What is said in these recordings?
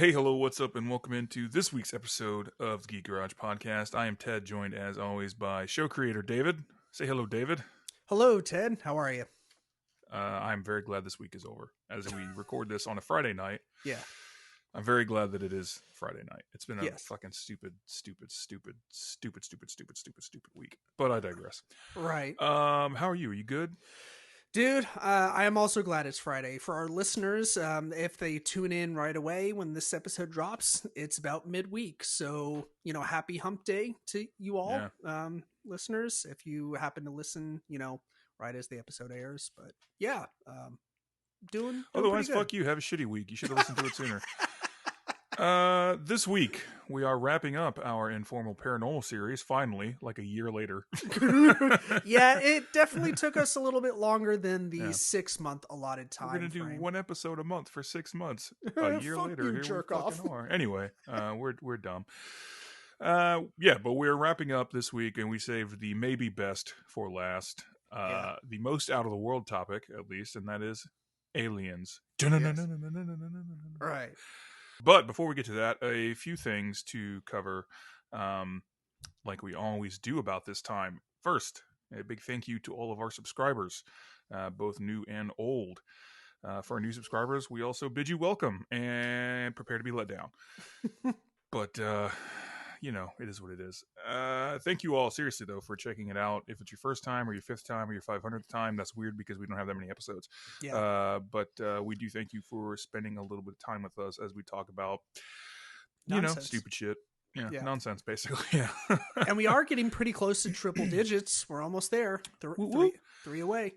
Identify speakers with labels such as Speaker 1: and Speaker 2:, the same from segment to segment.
Speaker 1: Hey, hello, what's up, and welcome into this week's episode of the Geek Garage Podcast. I am Ted, joined as always by show creator David. Say hello, David.
Speaker 2: Hello, Ted. How are you?
Speaker 1: I'm very glad this week is over. As we record this on a Friday night,
Speaker 2: Yeah.
Speaker 1: I'm very glad that it is Friday night. It's been a
Speaker 2: Yes.
Speaker 1: fucking stupid week. But I digress.
Speaker 2: Right.
Speaker 1: How are you? Are you good?
Speaker 2: Dude, I am also glad it's Friday. For our listeners, if they tune in right away when this episode drops, it's about midweek. So, happy hump day to you all, listeners, if you happen to listen, right as the episode airs. But yeah, doing
Speaker 1: Otherwise,
Speaker 2: pretty good.
Speaker 1: fuck you. Have a shitty week. You should have listened to it sooner. This week we are wrapping up our Informal Paranormal series, finally, like a year later.
Speaker 2: Yeah, it definitely took us a little bit longer than the 6-month allotted time.
Speaker 1: We're going to do one episode a month for 6 months. A year later,
Speaker 2: you
Speaker 1: here
Speaker 2: jerk
Speaker 1: we
Speaker 2: off.
Speaker 1: fucking are. Anyway, we're dumb. But we're wrapping up this week, and we saved the maybe best for last. The most out of the world topic, at least, and that is aliens.
Speaker 2: Yes. Right.
Speaker 1: But before we get to that, a few things to cover, like we always do about this time. First, a big thank you to all of our subscribers, both new and old. For our new subscribers, we also bid you welcome and prepare to be let down. But, it is what it is. Thank you all, seriously, though, for checking it out. If it's your first time or your 5th time or your 500th time, that's weird because we don't have that many episodes.
Speaker 2: Yeah.
Speaker 1: But we do thank you for spending a little bit of time with us as we talk about,
Speaker 2: Nonsense.
Speaker 1: stupid shit. Yeah,
Speaker 2: Nonsense,
Speaker 1: basically. Yeah.
Speaker 2: And we are getting pretty close to triple digits. We're almost there. Three away.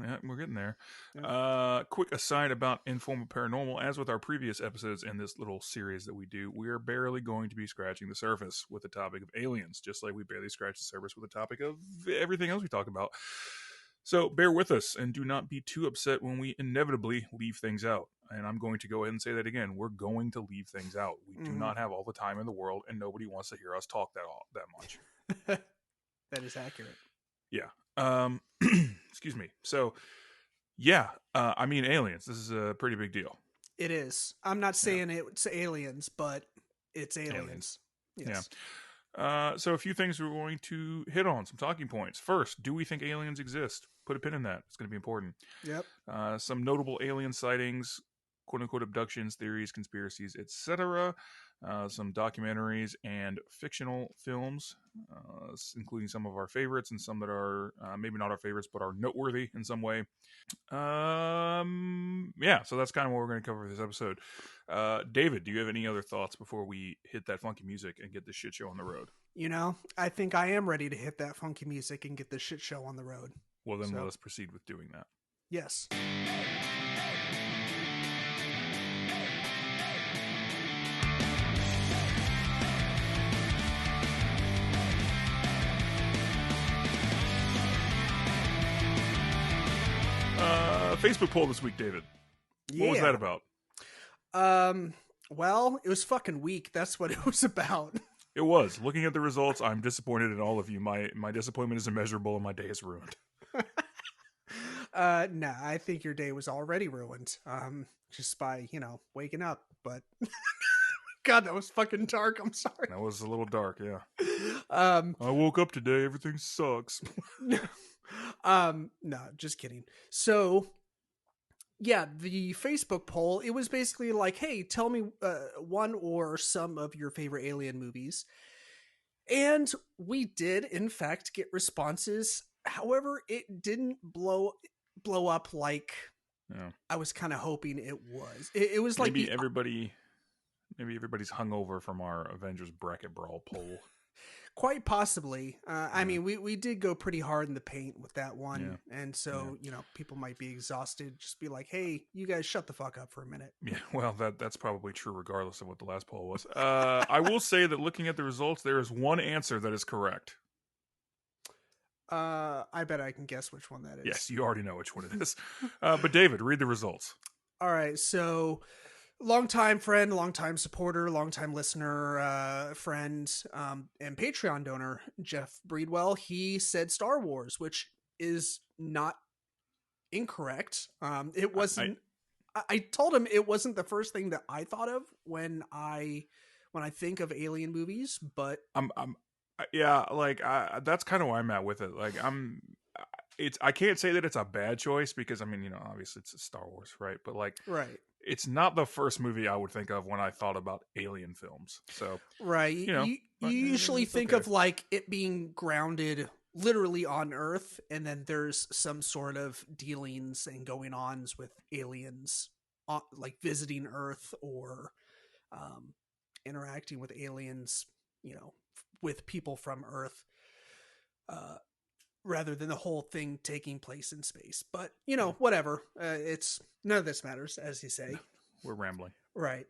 Speaker 1: Yeah, we're getting there.
Speaker 2: Yeah.
Speaker 1: Quick aside about Informal Paranormal. As with our previous episodes in this little series that we do, we are barely going to be scratching the surface with the topic of aliens, just like we barely scratch the surface with the topic of everything else we talk about. So bear with us and do not be too upset when we inevitably leave things out. And I'm going to go ahead and say that again. We're going to leave things out. We do not have all the time in the world, and nobody wants to hear us talk that much.
Speaker 2: That is accurate.
Speaker 1: Yeah. Excuse me. So, aliens. This is a pretty big deal.
Speaker 2: It is. I'm not saying it's aliens, but it's aliens. Yes.
Speaker 1: Yeah. So a few things we're going to hit on, some talking points. First, do we think aliens exist? Put a pin in that. It's going to be important.
Speaker 2: Yep.
Speaker 1: Some notable alien sightings, quote-unquote abductions, theories, conspiracies, etc. Some documentaries and fictional films, including some of our favorites and some that are maybe not our favorites, but are noteworthy in some way. So that's kind of what we're going to cover this episode. David, do you have any other thoughts before we hit that funky music and get this shit show on the road?
Speaker 2: I think I am ready to hit that funky music and get this shit show on the road.
Speaker 1: Well, then let us proceed with doing that.
Speaker 2: Yes.
Speaker 1: Facebook poll this week, David. What was that about?
Speaker 2: Well, it was fucking weak. That's what it was about.
Speaker 1: It was. Looking at the results, I'm disappointed in all of you. My disappointment is immeasurable and my day is ruined.
Speaker 2: Nah, I think your day was already ruined. Just by, waking up. But God, that was fucking dark. I'm sorry.
Speaker 1: That was a little dark, yeah. I woke up today, everything sucks.
Speaker 2: No, just kidding. So, yeah, the Facebook poll, it was basically like, hey, tell me one or some of your favorite alien movies. And we did, in fact, get responses. However, it didn't blow up like I was kind of hoping it was. It was like
Speaker 1: maybe everybody's hungover from our Avengers bracket brawl poll.
Speaker 2: Quite possibly. I mean, we did go pretty hard in the paint with that one. Yeah. And so, people might be exhausted. Just be like, hey, you guys shut the fuck up for a minute.
Speaker 1: Yeah, well, that's probably true regardless of what the last poll was. I will say that looking at the results, there is one answer that is correct.
Speaker 2: I bet I can guess which one that is.
Speaker 1: Yes, you already know which one it is. But David, read the results.
Speaker 2: All right, so longtime friend, longtime supporter, longtime listener, friend, and Patreon donor, Jeff Breedwell, he said Star Wars, which is not incorrect. It wasn't. I told him it wasn't the first thing that I thought of when I think of alien movies, but
Speaker 1: yeah, like that's kind of where I'm at with it. Like I can't say that it's a bad choice because I mean, obviously it's a Star Wars, right? But like,
Speaker 2: right.
Speaker 1: it's not the first movie I would think of when I thought about alien films. So,
Speaker 2: Right. You usually
Speaker 1: it's
Speaker 2: think
Speaker 1: okay.
Speaker 2: of like it being grounded literally on Earth, and then there's some sort of dealings and going ons with aliens, like visiting Earth or um, interacting with aliens, with people from Earth, uh, rather than the whole thing taking place in space. But whatever. It's none of this matters, as you say.
Speaker 1: We're rambling.
Speaker 2: Right.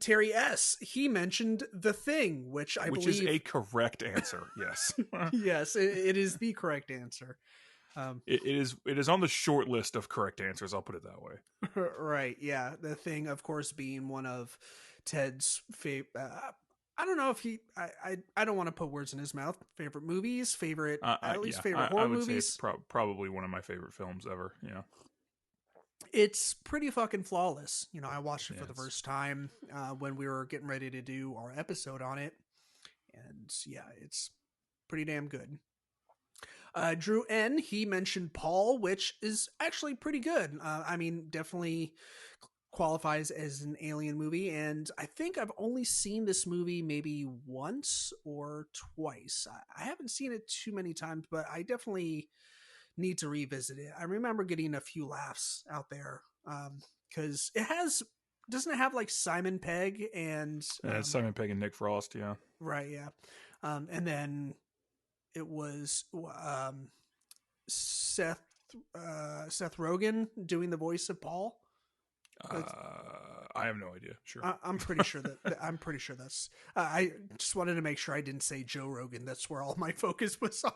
Speaker 2: Terry S. He mentioned The Thing, which believe
Speaker 1: is a correct answer. Yes.
Speaker 2: yes, it is the correct answer.
Speaker 1: It is on the short list of correct answers. I'll put it that way.
Speaker 2: Right. Yeah. The Thing, of course, being one of Ted's favorite. I don't know if he. I don't want to put words in his mouth. Favorite movies, favorite favorite horror
Speaker 1: I would
Speaker 2: movies.
Speaker 1: say it's probably one of my favorite films ever. Yeah.
Speaker 2: It's pretty fucking flawless. I watched it for the first time when we were getting ready to do our episode on it, and yeah, it's pretty damn good. Drew N. He mentioned Paul, which is actually pretty good. I mean, definitely qualifies as an alien movie, and I think I've only seen this movie maybe once or twice. I haven't seen it too many times, but I definitely need to revisit it. I remember getting a few laughs out there because doesn't it have like Simon Pegg and
Speaker 1: Simon Pegg and Nick Frost, yeah.
Speaker 2: Right, yeah. And then it was Seth Rogen doing the voice of Paul.
Speaker 1: I have no idea. Sure.
Speaker 2: I'm pretty sure that's I just wanted to make sure I didn't say Joe Rogan. That's where all my focus was on.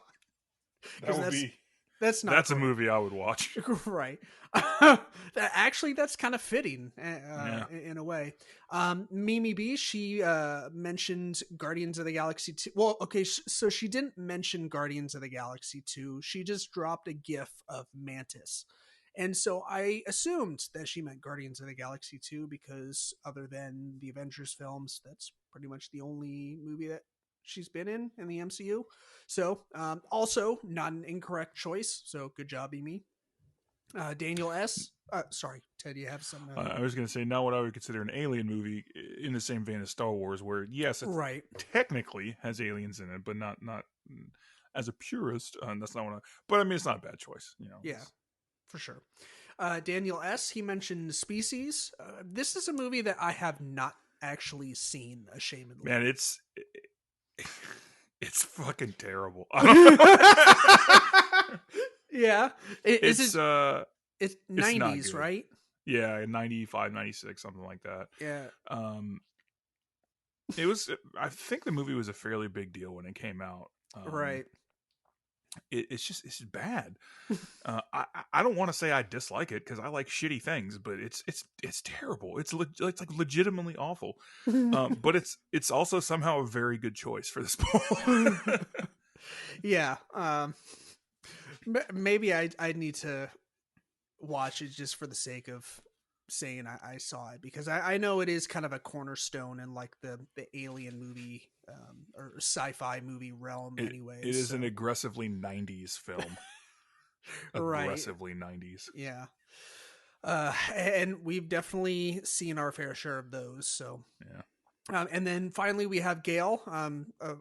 Speaker 2: That's
Speaker 1: a movie I would watch.
Speaker 2: Right. That's kind of fitting in a way. Mimi B, she mentioned Guardians of the Galaxy 2. Well, okay, so she didn't mention Guardians of the Galaxy 2. She just dropped a gif of Mantis. And so I assumed that she meant Guardians of the Galaxy 2 because other than the Avengers films, that's pretty much the only movie that she's been in the MCU. So also not an incorrect choice. So good job, Amy. Daniel S. Sorry, Ted, you have some.
Speaker 1: I was going to say, not what I would consider an alien movie in the same vein as Star Wars, where yes, it technically has aliens in it, but not as a purist. That's not what. But I mean, it's not a bad choice.
Speaker 2: Yeah, for sure. Daniel S. He mentioned Species. This is a movie that I have not actually seen. Ashamedly,
Speaker 1: man, it's fucking terrible.
Speaker 2: Yeah. It's 90s,
Speaker 1: not
Speaker 2: right?
Speaker 1: Yeah, 95, 96, something like that.
Speaker 2: Yeah.
Speaker 1: It was, I think the movie was a fairly big deal when it came out.
Speaker 2: Right.
Speaker 1: It's bad. I don't want to say I dislike it because I like shitty things, but it's terrible. It's like legitimately awful. But it's also somehow a very good choice for this poll.
Speaker 2: Yeah. Maybe I need to watch it just for the sake of saying I saw it, because I know it is kind of a cornerstone in like the alien movie or sci-fi movie realm anyway.
Speaker 1: It is an aggressively 90s film. Aggressively 90s.
Speaker 2: Yeah. And we've definitely seen our fair share of those. So
Speaker 1: yeah.
Speaker 2: And then finally we have Gail,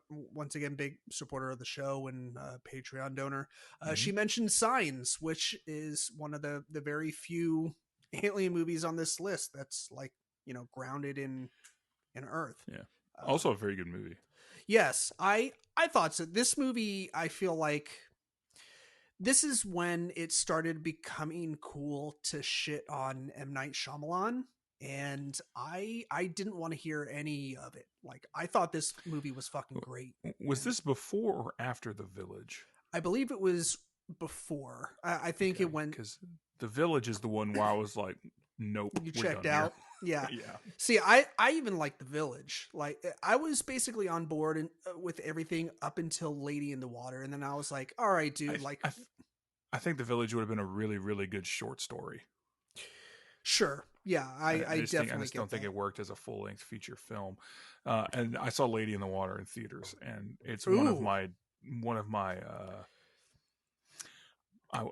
Speaker 2: once again, big supporter of the show and Patreon donor. She mentioned Signs, which is one of the very few alien movies on this list that's like, grounded in Earth.
Speaker 1: Yeah. Also a very good movie.
Speaker 2: Yes, I thought so. This movie, I feel like this is when it started becoming cool to shit on M. Night Shyamalan. And I didn't want to hear any of it. Like, I thought this movie was fucking great.
Speaker 1: Was this before or after The Village?
Speaker 2: I believe it was before. I think it went...
Speaker 1: Because The Village is the one where I was like, nope.
Speaker 2: You checked out? Yeah.
Speaker 1: Yeah.
Speaker 2: See, I even liked The Village. Like, I was basically on board with everything up until Lady in the Water. And then I was like, all right, dude.
Speaker 1: I think The Village would have been a really, really good short story.
Speaker 2: Sure. Yeah, I definitely
Speaker 1: I just
Speaker 2: get
Speaker 1: don't think
Speaker 2: that.
Speaker 1: it worked as a full length feature film. And I saw Lady in the Water in theaters, and it's
Speaker 2: Ooh.
Speaker 1: one of my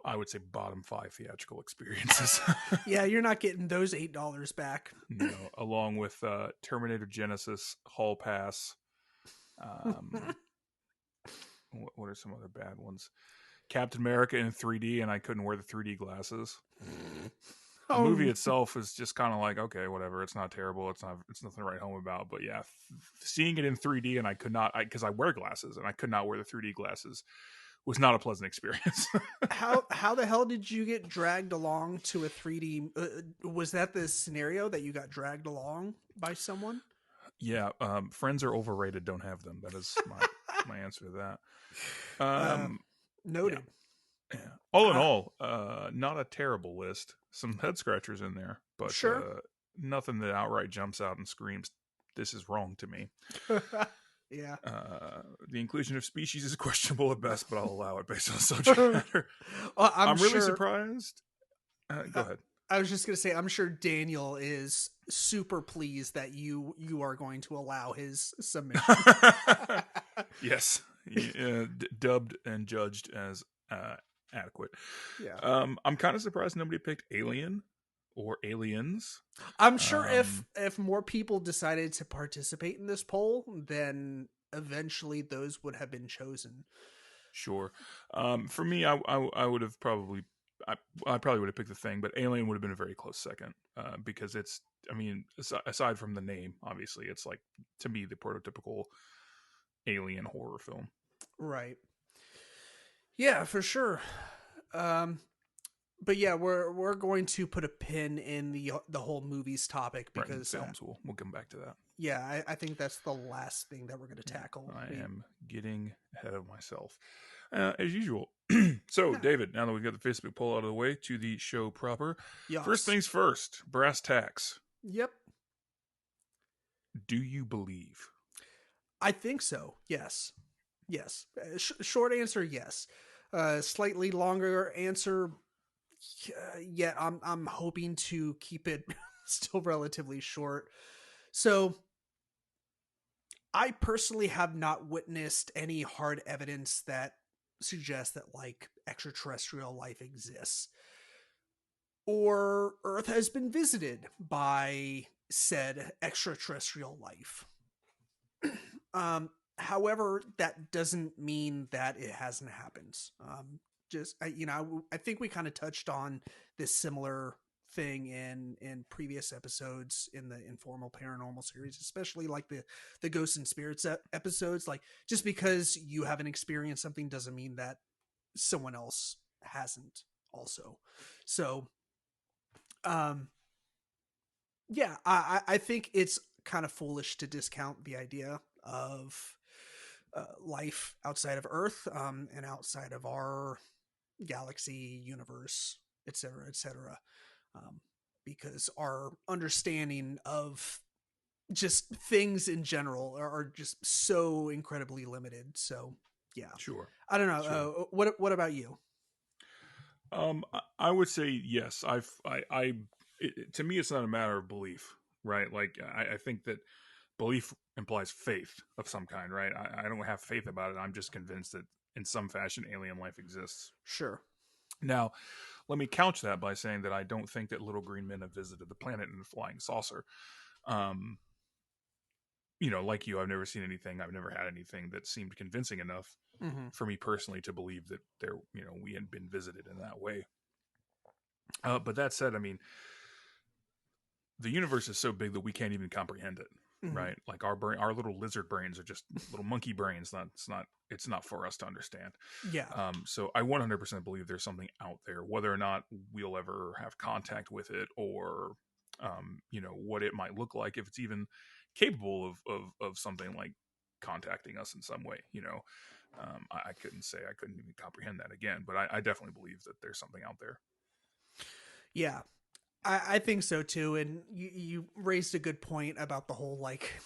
Speaker 1: I would say bottom 5 theatrical experiences.
Speaker 2: Yeah, you're not getting those $8 back.
Speaker 1: No, along with Terminator Genesis, Hall Pass. Um, what are some other bad ones? Captain America in 3D, and I couldn't wear the 3D glasses. The movie
Speaker 2: Oh,
Speaker 1: itself is just kind of like, okay, whatever. It's not terrible. It's nothing to write home about. But yeah, seeing it in 3D, and I could not, because I wear glasses, and I could not wear the 3D glasses, was not a pleasant experience.
Speaker 2: how the hell did you get dragged along to a 3D? Was that the scenario that you got dragged along by someone?
Speaker 1: Yeah, friends are overrated. Don't have them. That is my answer to that.
Speaker 2: Noted.
Speaker 1: Yeah. All in
Speaker 2: Uh,
Speaker 1: all, not a terrible list. Some head scratchers in there, but
Speaker 2: sure.
Speaker 1: nothing that outright jumps out and screams, "This is wrong" to me.
Speaker 2: Yeah.
Speaker 1: The inclusion of species is questionable at best, but I'll allow it based on the subject matter.
Speaker 2: Well,
Speaker 1: I'm really surprised. Go ahead.
Speaker 2: I was just gonna say, I'm sure Daniel is super pleased that you are going to allow his submission.
Speaker 1: Yes, dubbed and judged as adequate.
Speaker 2: Yeah.
Speaker 1: I'm kind of surprised nobody picked Alien or Aliens.
Speaker 2: I'm sure if more people decided to participate in this poll, then eventually those would have been chosen.
Speaker 1: Sure. For me, I would have probably I probably would have picked The Thing, but Alien would have been a very close second because it's, I mean, aside from the name, obviously, it's like, to me, the prototypical alien horror film.
Speaker 2: Right. Yeah, for sure. But yeah, we're going to put a pin in the whole movies topic
Speaker 1: Right,
Speaker 2: because
Speaker 1: films. We'll come back to that.
Speaker 2: yeah, I think that's the last thing that we're going to tackle.
Speaker 1: I am getting ahead of myself, as usual. So,
Speaker 2: Yeah.
Speaker 1: David, now that we've got the Facebook poll out of the way, to the show proper.
Speaker 2: Yes.
Speaker 1: First things first, brass tacks.
Speaker 2: Yep.
Speaker 1: Do you believe?
Speaker 2: I think so. Yes. Yes. Short answer, yes. Slightly longer answer, yet I'm hoping to keep it still relatively short. So I personally have not witnessed any hard evidence that suggests that like extraterrestrial life exists or Earth has been visited by said extraterrestrial life. However, that doesn't mean that it hasn't happened. I think we kind of touched on this similar thing in previous episodes in the Informal Paranormal series, especially like the Ghosts and Spirits episodes. Like, just because you haven't experienced something doesn't mean that someone else hasn't also. So, yeah, I think it's kind of foolish to discount the idea of life outside of Earth, and outside of our galaxy, universe, etc., etc., because our understanding of just things in general are just so incredibly limited. So, yeah,
Speaker 1: Sure.
Speaker 2: I don't know.
Speaker 1: Sure.
Speaker 2: What about you?
Speaker 1: I would say yes. To me, it's not a matter of belief, right? Like, I think that belief implies faith of some kind, right? I don't have faith about it. I'm just convinced that in some fashion, alien life exists.
Speaker 2: Sure.
Speaker 1: Now, let me couch that by saying that I don't think that little green men have visited the planet in a flying saucer. Like you, I've never seen anything. I've never had anything that seemed convincing enough for me personally to believe that we had been visited in that way. But that said, I mean, the universe is so big that we can't even comprehend it, right? Like our little lizard brains are just little monkey brains. It's not for us to understand.
Speaker 2: Yeah.
Speaker 1: So I 100% believe there's something out there, whether or not we'll ever have contact with it, or what it might look like, if it's even capable of something like contacting us in some way. I couldn't even comprehend that again, but I definitely believe that there's something out there.
Speaker 2: Yeah, I think so too. And you raised a good point about the whole like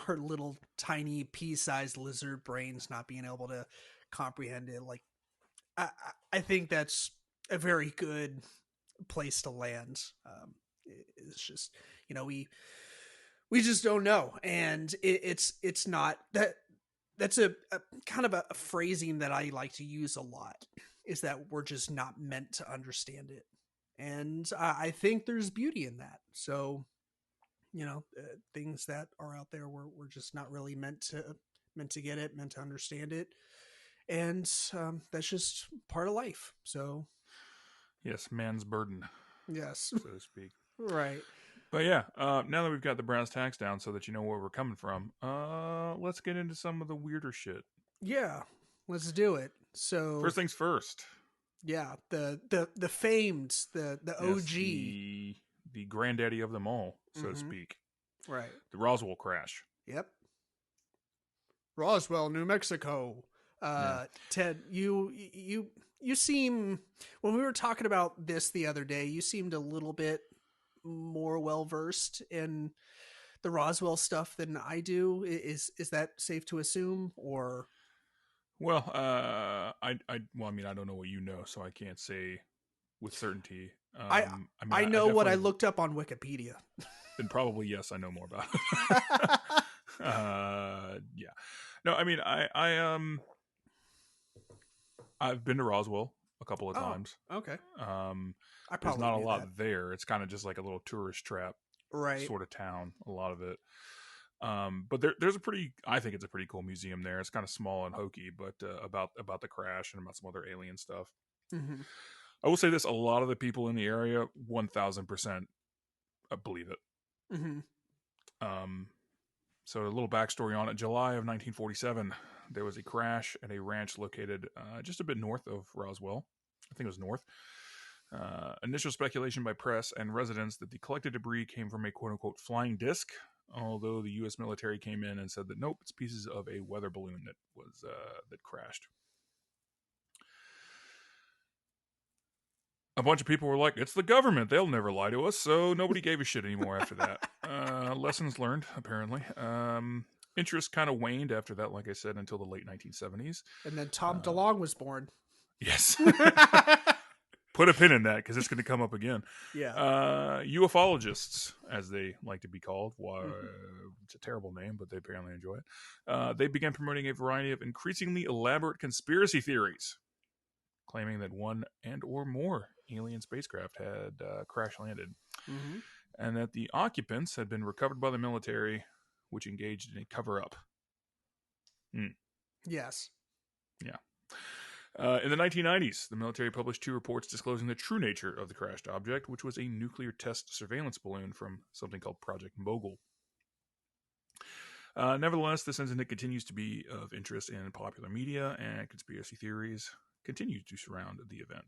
Speaker 2: our little tiny pea-sized lizard brains not being able to comprehend it. Like, I think that's a very good place to land. It's just, we just don't know. And it's not that. That's a kind of a phrasing that I like to use a lot, is that we're just not meant to understand it. And I think there's beauty in that. So, things that are out there, we're just not really meant to get it, meant to understand it. And that's just part of life. So,
Speaker 1: Yes, man's burden,
Speaker 2: yes.
Speaker 1: so to speak.
Speaker 2: Right.
Speaker 1: But yeah, now that we've got the brass tacks down so that you know where we're coming from, let's get into some of the weirder shit.
Speaker 2: Yeah, let's do it. So
Speaker 1: First things first.
Speaker 2: yeah, the famed, the
Speaker 1: Yes,
Speaker 2: OG,
Speaker 1: the granddaddy of them all, so to
Speaker 2: Mhm.
Speaker 1: speak.
Speaker 2: Right.
Speaker 1: The Roswell Crash.
Speaker 2: Yep. Roswell, New Mexico.
Speaker 1: Yeah.
Speaker 2: Ted, you seem, when we were talking about this the other day, you seemed a little bit more well versed in the Roswell stuff than I do. Is that safe to assume, or?
Speaker 1: Well, well, I mean, I don't know what you know, so I can't say with certainty.
Speaker 2: I
Speaker 1: I mean,
Speaker 2: I
Speaker 1: I
Speaker 2: know what I
Speaker 1: definitely,
Speaker 2: looked up on Wikipedia.
Speaker 1: then probably yes, I know more about it. Yeah. No, I mean, I've been to Roswell a couple of
Speaker 2: Oh,
Speaker 1: times.
Speaker 2: okay. I
Speaker 1: There's
Speaker 2: probably
Speaker 1: not a
Speaker 2: knew
Speaker 1: lot
Speaker 2: that.
Speaker 1: there. It's kind of just like a little tourist trap
Speaker 2: Right.
Speaker 1: sort of town, a lot of it. But I think it's a pretty cool museum there. It's kind of small and hokey, but about the crash and about some other alien stuff.
Speaker 2: Mm-hmm.
Speaker 1: I will say this: a lot of the people in the area, 1,000% believe it.
Speaker 2: Mm-hmm.
Speaker 1: Um, so a little backstory on it: July of 1947, there was a crash at a ranch located just a bit north of Roswell. I think it was north. Initial speculation by press and residents that the collected debris came from a quote-unquote flying disc, although the U.S. military came in and said that nope, it's pieces of a weather balloon that crashed. A bunch of people were like, it's the government, they'll never lie to us, so nobody gave a shit anymore after that. Lessons learned, apparently. Interest kind of waned after that, like I said, until the late 1970s.
Speaker 2: And then Tom DeLonge was born.
Speaker 1: Yes. Put a pin in that because it's going to come up again.
Speaker 2: Yeah.
Speaker 1: Ufologists, as they like to be called, it's a terrible name, but they apparently enjoy it. They began promoting a variety of increasingly elaborate conspiracy theories, claiming that one and or more alien spacecraft had crash landed,
Speaker 2: Mm-hmm.
Speaker 1: and that the occupants had been recovered by the military, which engaged in a cover-up.
Speaker 2: Yes.
Speaker 1: Yeah. In the 1990s, the military published 2 reports disclosing the true nature of the crashed object, which was a nuclear test surveillance balloon from something called Project Mogul. Nevertheless, this incident continues to be of interest in popular media, and conspiracy theories continue to surround the event.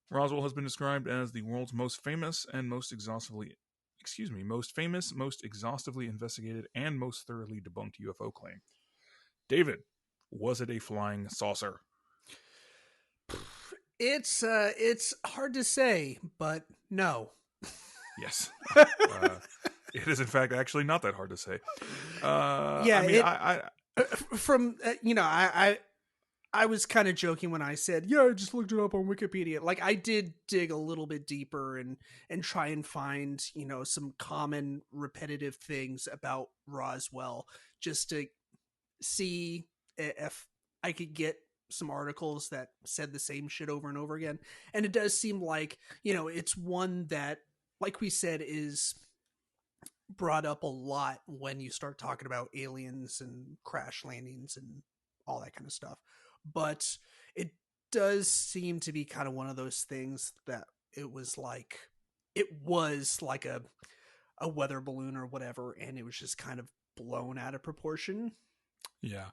Speaker 1: Roswell has been described as the world's most famous and most exhaustively investigated, and most thoroughly debunked UFO claim. David, was it a flying saucer?
Speaker 2: It's hard to say, but no.
Speaker 1: Yes. It is, in fact, actually not that hard to say.
Speaker 2: Yeah.
Speaker 1: I mean,
Speaker 2: from I was kind of joking when I said, yeah, I just looked it up on Wikipedia. Like, I did dig a little bit deeper and try and find, some common repetitive things about Roswell, just to see if I could get some articles that said the same shit over and over again. And it does seem like, it's one that, like we said, is brought up a lot when you start talking about aliens and crash landings and all that kind of stuff. But it does seem to be kind of one of those things that it was like a weather balloon or whatever, and it was just kind of blown out of proportion.
Speaker 1: yeah.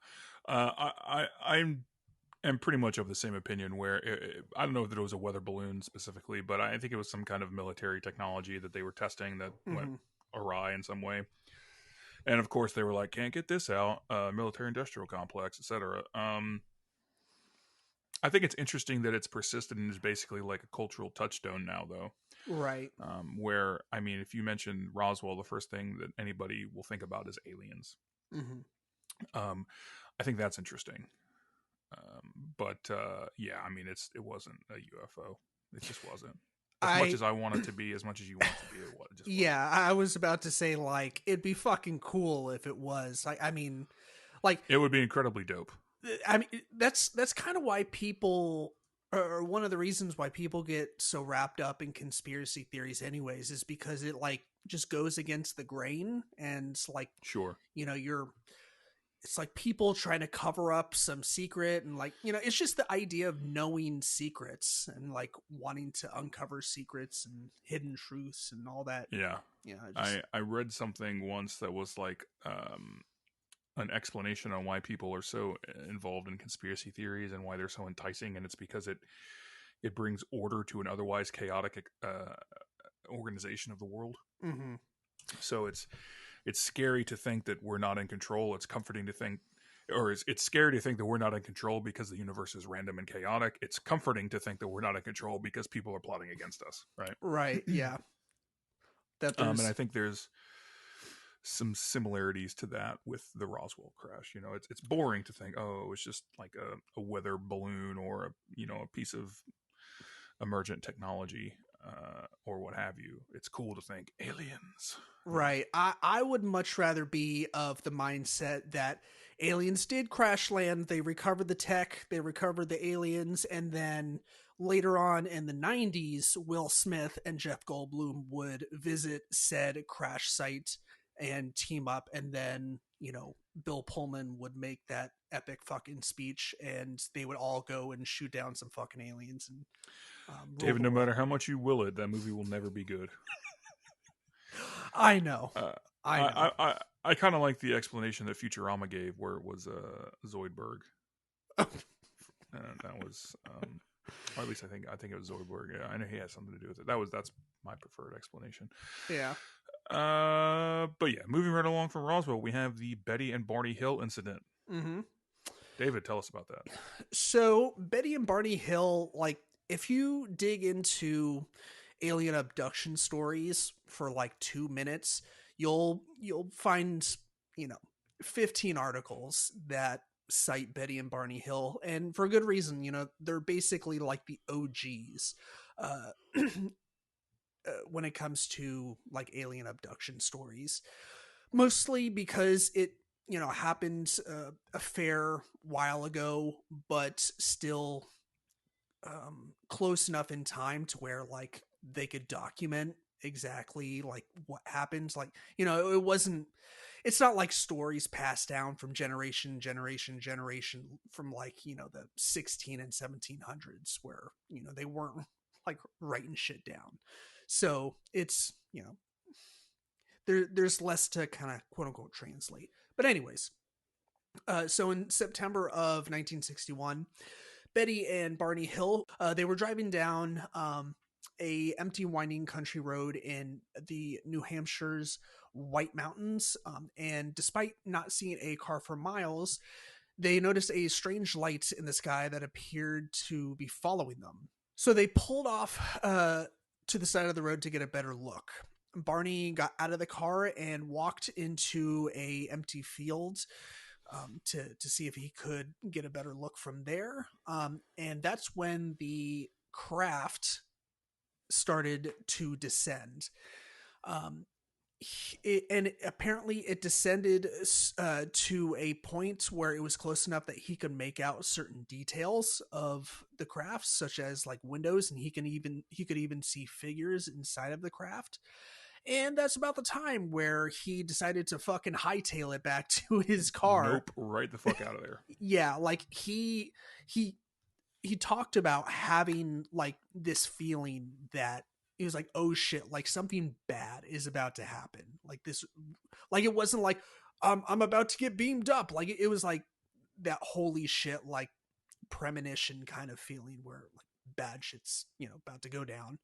Speaker 1: I'm pretty much of the same opinion where I don't know if it was a weather balloon specifically, but I think it was some kind of military technology that they were testing that went awry in some way. And of course, they were like, "Can't get this out." Military-industrial complex, etc. I think it's interesting that it's persisted and is basically like a cultural touchstone now, though.
Speaker 2: Right.
Speaker 1: Where, I mean, if you mention Roswell, the first thing that anybody will think about is aliens.
Speaker 2: Mm-hmm.
Speaker 1: I think that's interesting. But yeah, I mean, it wasn't a UFO. It just wasn't. as much as I want it to be, as much as you want it to be, it just wasn't.
Speaker 2: Yeah, I was about to say, like, it'd be fucking cool if it was. I mean, like,
Speaker 1: it would be incredibly dope.
Speaker 2: I mean, that's kind of why people, or one of the reasons why people get so wrapped up in conspiracy theories anyways, is because it, like, just goes against the grain. And it's like,
Speaker 1: Sure.
Speaker 2: you know, it's like people trying to cover up some secret, and, like, you know, it's just the idea of knowing secrets and, like, wanting to uncover secrets and hidden truths and all that.
Speaker 1: Yeah.
Speaker 2: Yeah.
Speaker 1: I read something once that was like an explanation on why people are so involved in conspiracy theories and why they're so enticing, and it's because it brings order to an otherwise chaotic organization of the world.
Speaker 2: Mm-hmm.
Speaker 1: So it's scary to think that we're not in control. It's comforting to think, or it's scary to think that we're not in control because the universe is random and chaotic. It's comforting to think that we're not in control because people are plotting against us, right?
Speaker 2: Right, yeah.
Speaker 1: And I think there's some similarities to that with the Roswell crash. You know, it's boring to think, oh, it's just like a weather balloon or a piece of emergent technology or what have you. It's cool to think aliens.
Speaker 2: Right. I would much rather be of the mindset that aliens did crash land, they recovered the tech, they recovered the aliens, and then later on in the 90s, Will Smith and Jeff Goldblum would visit said crash site and team up, and then, you know, Bill Pullman would make that epic fucking speech, and they would all go and shoot down some fucking aliens. And
Speaker 1: David, no matter how much you will it, that movie will never be good.
Speaker 2: I know.
Speaker 1: I kind of like the explanation that Futurama gave, where it was Zoidberg. That was, or at least I think it was Zoidberg. Yeah, I know he had something to do with it. That's my preferred explanation.
Speaker 2: Yeah.
Speaker 1: But yeah, moving right along from Roswell, we have the Betty and Barney Hill incident.
Speaker 2: Mm-hmm.
Speaker 1: David, tell us about that.
Speaker 2: So Betty and Barney Hill, like, if you dig into alien abduction stories for like 2 minutes, you'll find, 15 articles that cite Betty and Barney Hill, and for good reason. They're basically like the OGs when it comes to like alien abduction stories, mostly because it happened a fair while ago, but still close enough in time to where, like, they could document exactly like what happened. Like, it's not like stories passed down from generation from, like, the 16 and 1700s where they weren't like writing shit down. So it's there's less to kind of quote unquote translate. But anyways, so in September of 1961, Betty and Barney Hill, they were driving down a empty winding country road in the New Hampshire's White Mountains, and despite not seeing a car for miles, they noticed a strange light in the sky that appeared to be following them. So they pulled off to the side of the road to get a better look. Barney got out of the car and walked into a empty field to see if he could get a better look from there. And that's when the craft started to descend. And apparently it descended to a point where it was close enough that he could make out certain details of the craft, such as like windows, and he could even see figures inside of the craft. And that's about the time where he decided to fucking hightail it back to his car.
Speaker 1: Nope, right the fuck out of there.
Speaker 2: Yeah, like he talked about having like this feeling that he was like, oh shit, like something bad is about to happen. Like this, like it wasn't like I'm about to get beamed up. Like it was like that holy shit, like premonition kind of feeling where like bad shit's about to go down.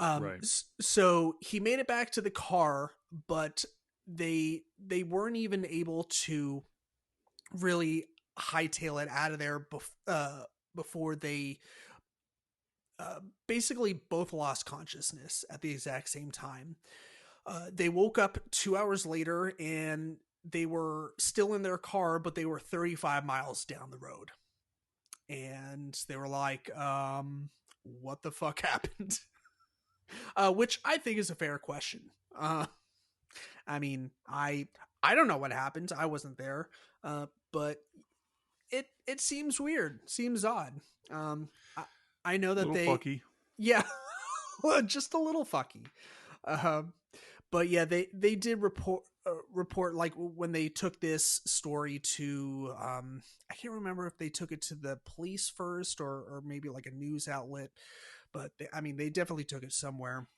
Speaker 1: Right.
Speaker 2: So he made it back to the car, but they weren't even able to really hightail it out of there before they basically both lost consciousness at the exact same time. They woke up 2 hours later and they were still in their car, but they were 35 miles down the road. And they were like, what the fuck happened? Which I think is a fair question. I mean, I don't know what happened. I wasn't there, but it seems weird, seems odd. Um, I, I know
Speaker 1: A
Speaker 2: that
Speaker 1: little
Speaker 2: they,
Speaker 1: fucky.
Speaker 2: yeah, just a little fucky. Um, but yeah, they did report like when they took this story to I can't remember if they took it to the police first or maybe like a news outlet, but I mean they definitely took it somewhere.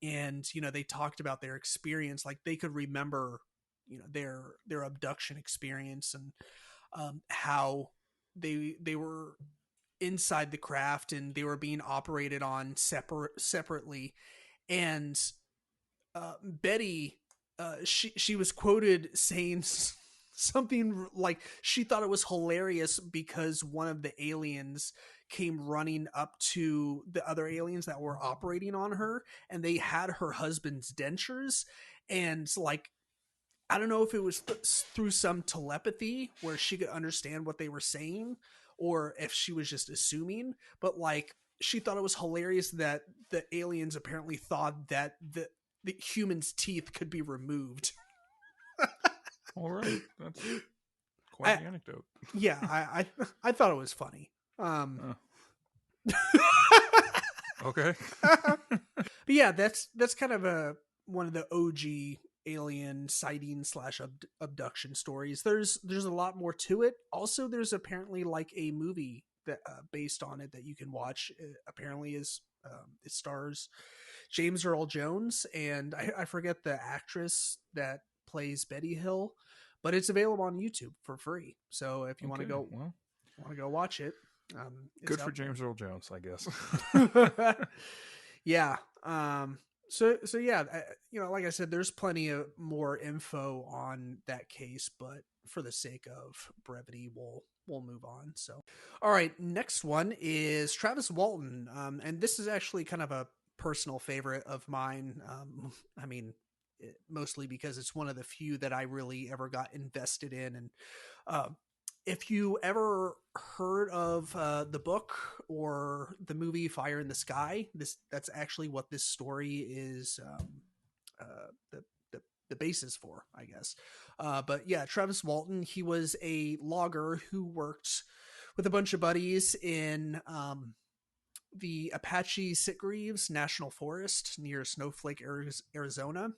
Speaker 2: And they talked about their experience, like they could remember their abduction experience, and how they were inside the craft and they were being operated on separately. And Betty, she was quoted saying something like she thought it was hilarious because one of the aliens came running up to the other aliens that were operating on her, and they had her husband's dentures. And like, I don't know if it was through some telepathy where she could understand what they were saying, or if she was just assuming, but like she thought it was hilarious that the aliens apparently thought that the human's teeth could be removed.
Speaker 1: All right, that's quite
Speaker 2: I,
Speaker 1: the anecdote.
Speaker 2: yeah, I thought it was funny.
Speaker 1: Okay.
Speaker 2: But yeah, that's kind of one of the OG alien sighting slash abduction stories. There's a lot more to it. Also, there's apparently like a movie that based on it that you can watch. It apparently is it stars James Earl Jones, and I forget the actress that plays Betty Hill, but it's available on YouTube for free. So if you want to go watch it,
Speaker 1: Good for James Earl Jones, I guess.
Speaker 2: Yeah. So yeah, like I said, there's plenty of more info on that case, but for the sake of brevity, we'll move on. So, all right, next one is Travis Walton, and this is actually kind of a personal favorite of mine. I mean, mostly because it's one of the few that I really ever got invested in, and if you ever heard of the book or the movie Fire in the Sky, that's actually what this story is the basis for, I guess. But yeah, Travis Walton, he was a logger who worked with a bunch of buddies in the Apache Sitgreaves National Forest near Snowflake, Arizona.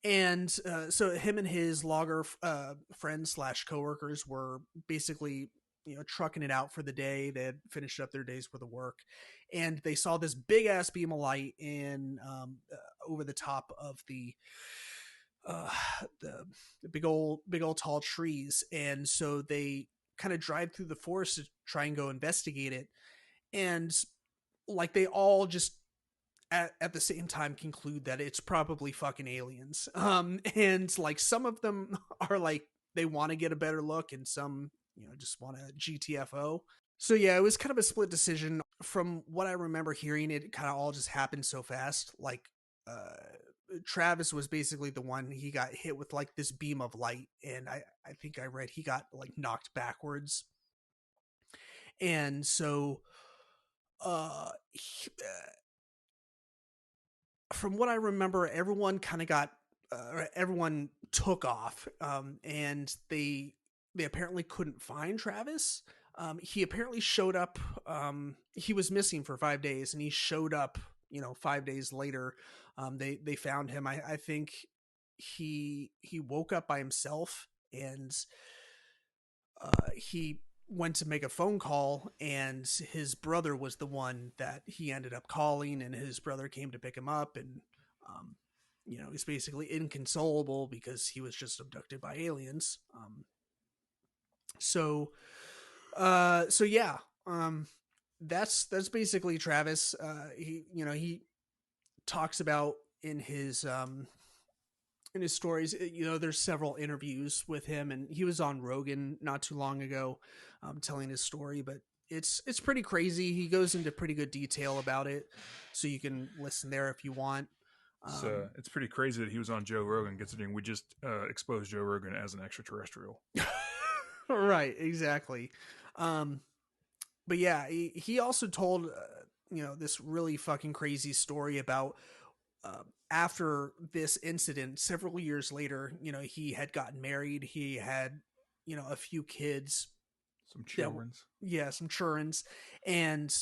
Speaker 2: And so him and his logger friends slash coworkers were basically trucking it out for the day. They had finished up their day's worth of work, and they saw this big ass beam of light in over the top of the big old tall trees. And so they kind of drive through the forest to try and go investigate it. And like they all just at the same time conclude that it's probably fucking aliens. And like some of them are like they want to get a better look, and some just want to GTFO. So yeah, it was kind of a split decision. From what I remember hearing, it kind of all just happened so fast. Like Travis was basically the one, he got hit with like this beam of light, and I think I read he got like knocked backwards. And so from what I remember, everyone kind of got everyone took off, and they apparently couldn't find Travis. He apparently showed up. He was missing for 5 days, and he showed up. 5 days later, they found him. I think he woke up by himself, and he went to make a phone call, and his brother was the one that he ended up calling, and his brother came to pick him up. And he's basically inconsolable because he was just abducted by aliens. So yeah, that's basically Travis. He talks about in his stories, there's several interviews with him, and he was on Rogan not too long ago, telling his story. But it's pretty crazy. He goes into pretty good detail about it, so you can listen there if you want.
Speaker 1: It's pretty crazy that he was on Joe Rogan, considering we just exposed Joe Rogan as an extraterrestrial.
Speaker 2: Right, exactly. But yeah, he also told this really fucking crazy story about after this incident, several years later, he had gotten married. He had, a few kids.
Speaker 1: Some
Speaker 2: That,
Speaker 1: children's.
Speaker 2: yeah, some children's. And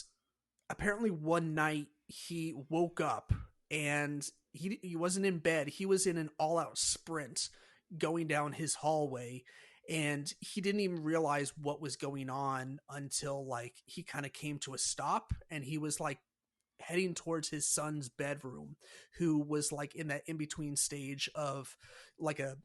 Speaker 2: apparently one night he woke up and he wasn't in bed. He was in an all-out sprint going down his hallway, and he didn't even realize what was going on until like he kind of came to a stop, and he was like heading towards his son's bedroom, who was like in that in-between stage of like a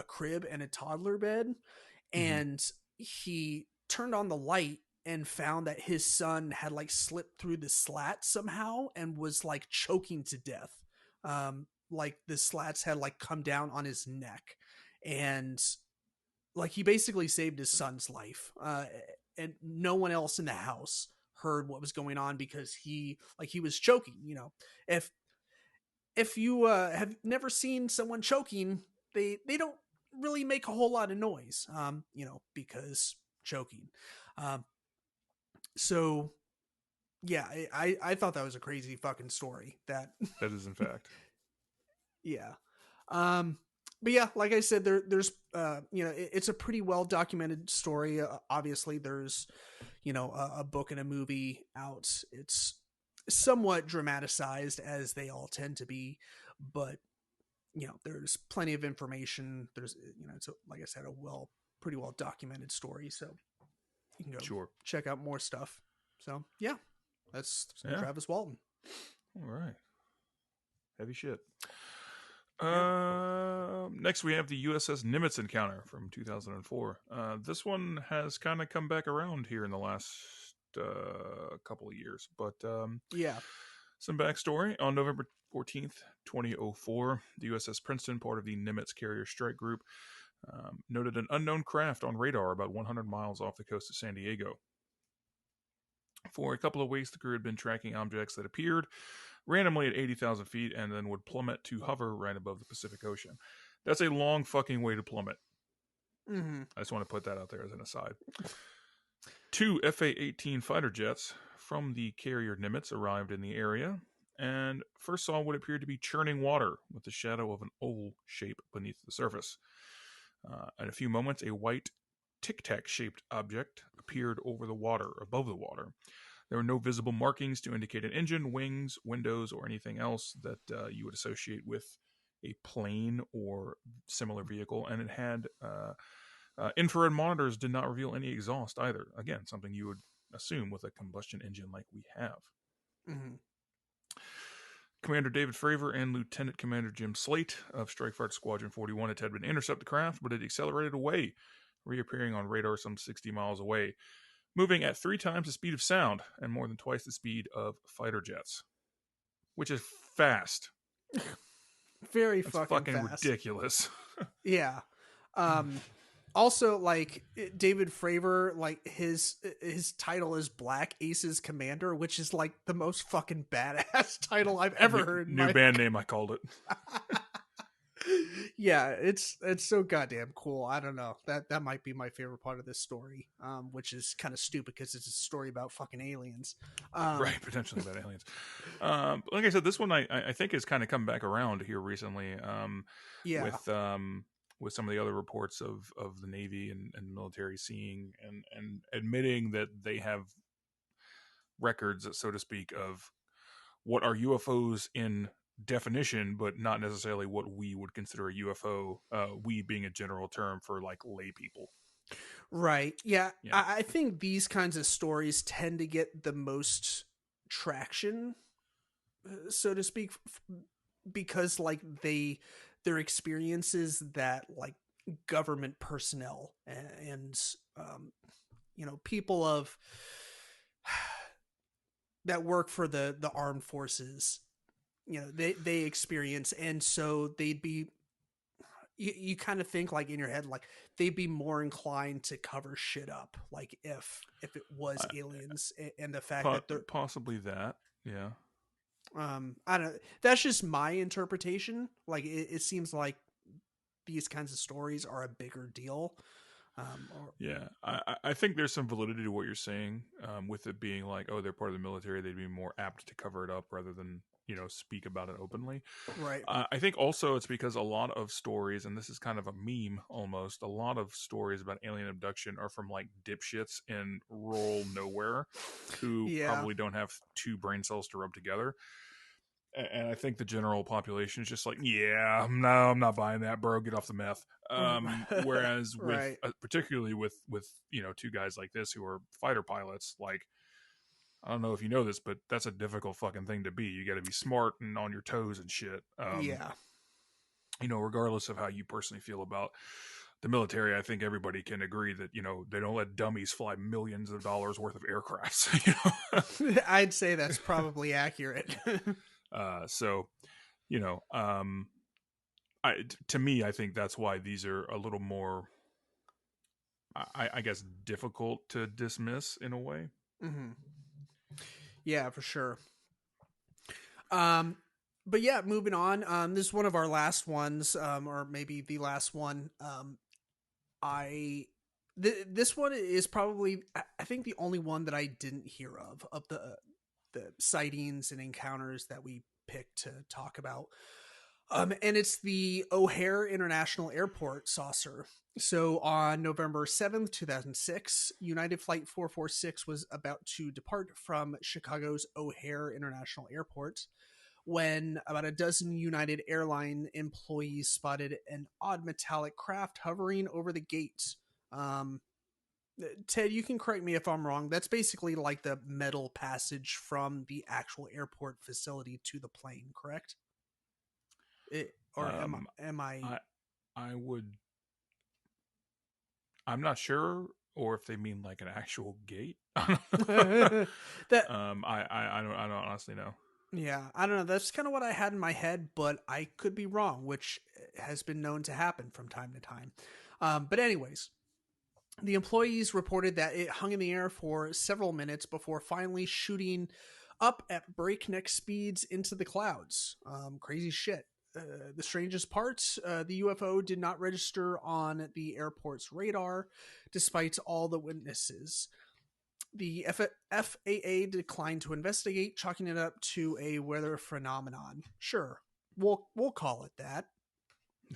Speaker 2: crib and a toddler bed.
Speaker 1: Mm-hmm.
Speaker 2: And he turned on the light and found that his son had like slipped through the slat somehow and was like choking to death. Like the slats had like come down on his neck, and like he basically saved his son's life. And no one else in the house heard what was going on because he was choking. If you have never seen someone choking, they don't really make a whole lot of noise, because choking. Um, so yeah, I thought that was a crazy fucking story. That
Speaker 1: is in fact.
Speaker 2: Yeah. But yeah, like I said, there's it's a pretty well documented story. Obviously, there's a book and a movie out. It's somewhat dramatized, as they all tend to be, but there's plenty of information. There's it's like I said, pretty well documented story. So you can go check out more stuff. So yeah, that's Travis Walton.
Speaker 1: All right, heavy shit. Next we have the Uss Nimitz Encounter from 2004. This one has kind of come back around here in the last couple of years, but some backstory. On November 14th, 2004, the USS Princeton, part of the Nimitz Carrier Strike Group, noted an unknown craft on radar about 100 miles off the coast of San Diego. For a couple of weeks, the crew had been tracking objects that appeared randomly at 80,000 feet and then would plummet to hover right above the Pacific Ocean. That's a long fucking way to plummet.
Speaker 2: Mm-hmm.
Speaker 1: I just want to put that out there as an aside. 2 FA-18 fighter jets from the carrier Nimitz arrived in the area and first saw what appeared to be churning water with the shadow of an oval shape beneath the surface. In a few moments, a white tic-tac shaped object appeared above the water. There were no visible markings to indicate an engine, wings, windows, or anything else that you would associate with a plane or similar vehicle, and it had infrared monitors did not reveal any exhaust either. Again, something you would assume with a combustion engine like we have.
Speaker 2: Mm-hmm.
Speaker 1: Commander David Fravor and Lieutenant Commander Jim Slate of Strike Fighter Squadron 41 attempted to intercept the craft, but it accelerated away, reappearing on radar some 60 miles away, moving at 3 times the speed of sound and more than twice the speed of fighter jets, which is fast.
Speaker 2: Very
Speaker 1: That's
Speaker 2: fucking fast.
Speaker 1: Ridiculous.
Speaker 2: Yeah. Also, like David Fravor, like his title is Black Aces Commander, which is like the most fucking badass title I've ever heard.
Speaker 1: New band name, I called it.
Speaker 2: Yeah, it's so goddamn cool. I don't know, that might be my favorite part of this story, which is kind of stupid because it's a story about fucking aliens.
Speaker 1: Right, potentially about aliens. Like I said, this one I think has kind of come back around here recently. With some of the other reports of the Navy and military seeing and admitting that they have records, so to speak, of what are UFOs in definition, but not necessarily what we would consider a UFO, we being a general term for like lay people.
Speaker 2: Right. Yeah. I think these kinds of stories tend to get the most traction, so to speak, because like their experiences that like government personnel and people of that work for the armed forces, they experience, and so they'd be you kind of think like in your head like they'd be more inclined to cover shit up, like if it was aliens, and the fact that they're
Speaker 1: possibly that. Yeah.
Speaker 2: I don't know. That's just my interpretation. Like it seems like these kinds of stories are a bigger deal.
Speaker 1: Yeah, I think there's some validity to what you're saying, with it being like, oh, they're part of the military. They'd be more apt to cover it up rather than, speak about it openly.
Speaker 2: Right.
Speaker 1: I think also it's because a lot of stories, and this is kind of a meme almost, a lot of stories about alien abduction are from like dipshits in rural nowhere who
Speaker 2: Yeah.
Speaker 1: probably don't have two brain cells to rub together. And I think the general population is just like, yeah, no, I'm not buying that, bro. Get off the meth. Whereas with,
Speaker 2: Right.
Speaker 1: particularly with two guys like this who are fighter pilots, like, I don't know if you know this, but that's a difficult fucking thing to be. You got to be smart and on your toes and shit.
Speaker 2: Yeah.
Speaker 1: Regardless of how you personally feel about the military, I think everybody can agree that, they don't let dummies fly millions of dollars worth of aircrafts.
Speaker 2: I'd say that's probably accurate.
Speaker 1: So, to me, I think that's why these are a little more, I guess, difficult to dismiss in a way.
Speaker 2: Mm-hmm. Yeah, for sure. But yeah, moving on. This is one of our last ones, or maybe the last one. This one is probably, I think, the only one that I didn't hear of the sightings and encounters that we picked to talk about. And it's the O'Hare International Airport saucer. So on November 7th, 2006, United Flight 446 was about to depart from Chicago's O'Hare International Airport when about a dozen United Airline employees spotted an odd metallic craft hovering over the gate. Ted, you can correct me if I'm wrong. That's basically like the metal passage from the actual airport facility to the plane, correct? Am I?
Speaker 1: I would. I'm not sure, or if they mean like an actual gate.
Speaker 2: that
Speaker 1: I don't honestly know.
Speaker 2: Yeah, I don't know. That's kind of what I had in my head, but I could be wrong, which has been known to happen from time to time. But anyways, the employees reported that it hung in the air for several minutes before finally shooting up at breakneck speeds into the clouds. Crazy shit. The strangest part, the UFO did not register on the airport's radar, despite all the witnesses. The FAA declined to investigate, chalking it up to a weather phenomenon. Sure, we'll call it that.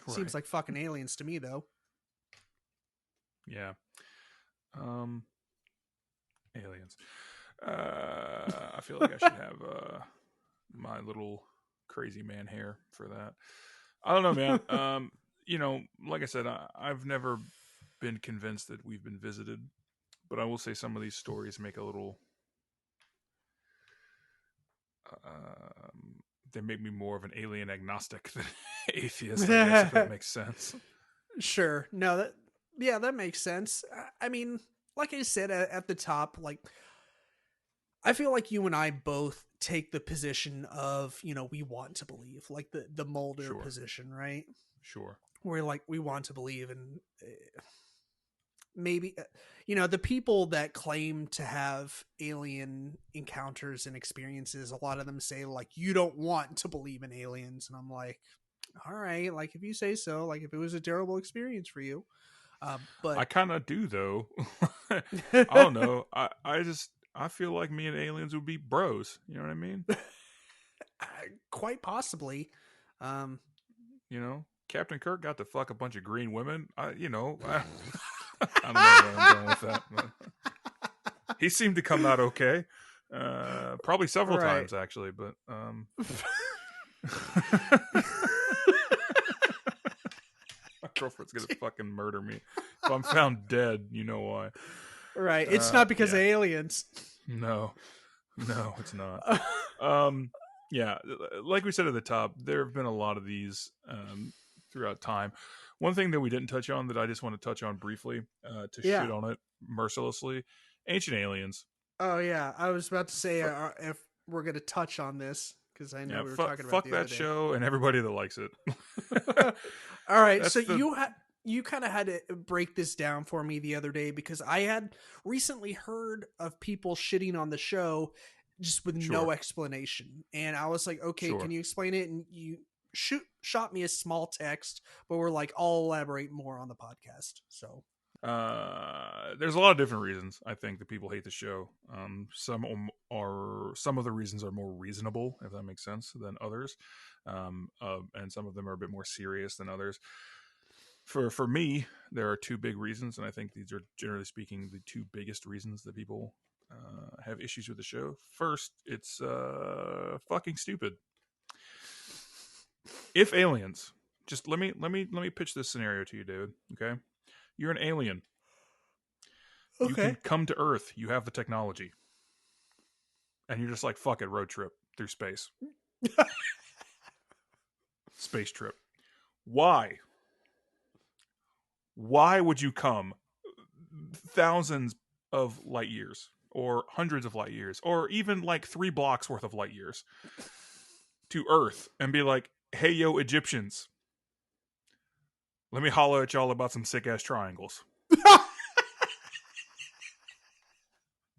Speaker 2: Right. Seems like fucking aliens to me, though.
Speaker 1: Yeah. Aliens. I feel like I should have my little crazy man hair for that. I don't know, man. Like I said, I've never been convinced that we've been visited, but I will say some of these stories make a little. They make me more of an alien agnostic than atheist, I guess, if that makes sense.
Speaker 2: Sure. No, that makes sense. I mean, like I said at the top, like, I feel like you and I both take the position of, we want to believe, like the Mulder position, right?
Speaker 1: Sure.
Speaker 2: Where like we want to believe, and maybe, the people that claim to have alien encounters and experiences, a lot of them say like, you don't want to believe in aliens. And I'm like, all right, like if you say so, like if it was a terrible experience for you. But
Speaker 1: I kind of do though. I don't know. I feel like me and aliens would be bros. You know what I mean?
Speaker 2: Quite possibly.
Speaker 1: Captain Kirk got to fuck a bunch of green women. I don't know where I'm going with that. But he seemed to come out okay. Probably several times actually, but my girlfriend's gonna fucking murder me if I'm found dead. You know why?
Speaker 2: Right. It's not because of aliens.
Speaker 1: No, it's not. Yeah, like we said at the top, there have been a lot of these throughout time. One thing that we didn't touch on that I just want to touch on briefly to shit on it mercilessly: Ancient Aliens.
Speaker 2: Oh yeah, I was about to say if we're going to touch on this because I know we were talking about
Speaker 1: fuck that show and everybody that likes it.
Speaker 2: All right, so you kind of had to break this down for me the other day because I had recently heard of people shitting on the show just with no explanation. And I was like, okay, can you explain it? And you shot me a small text, but we're like, I'll elaborate more on the podcast. So
Speaker 1: There's a lot of different reasons I think that people hate the show. Some of the reasons are more reasonable, if that makes sense, than others, and some of them are a bit more serious than others. For me, there are two big reasons, and I think these are, generally speaking, the two biggest reasons that people have issues with the show. First, it's fucking stupid. If aliens, just let me pitch this scenario to you, dude. Okay, you're an alien. You can come to Earth. You have the technology, and you're just like, fuck it, road trip through space. Space trip. Why? Why would you come thousands of light years, or hundreds of light years, or even like 3 blocks worth of light years to Earth and be like, hey, yo, Egyptians, let me holler at y'all about some sick ass triangles?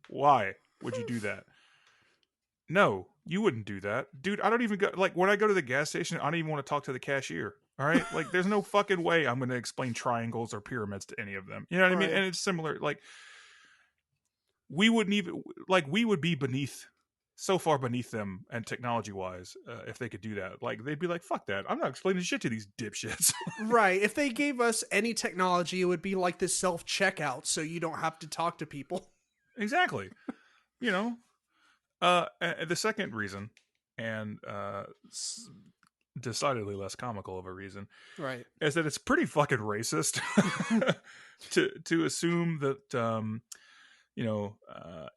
Speaker 1: Why would you do that? No, you wouldn't do that. Dude, I don't even go, like, when I go to the gas station, I don't even want to talk to the cashier. All right? Like, there's no fucking way I'm going to explain triangles or pyramids to any of them. You know what I mean? And it's similar. Like, we wouldn't even, like, we would be so far beneath them, and technology-wise, if they could do that. Like, they'd be like, fuck that. I'm not explaining shit to these dipshits.
Speaker 2: Right. If they gave us any technology, it would be like this self-checkout, so you don't have to talk to people.
Speaker 1: Exactly. You know? The second reason, and decidedly less comical of a reason,
Speaker 2: right,
Speaker 1: is that it's pretty fucking racist to assume that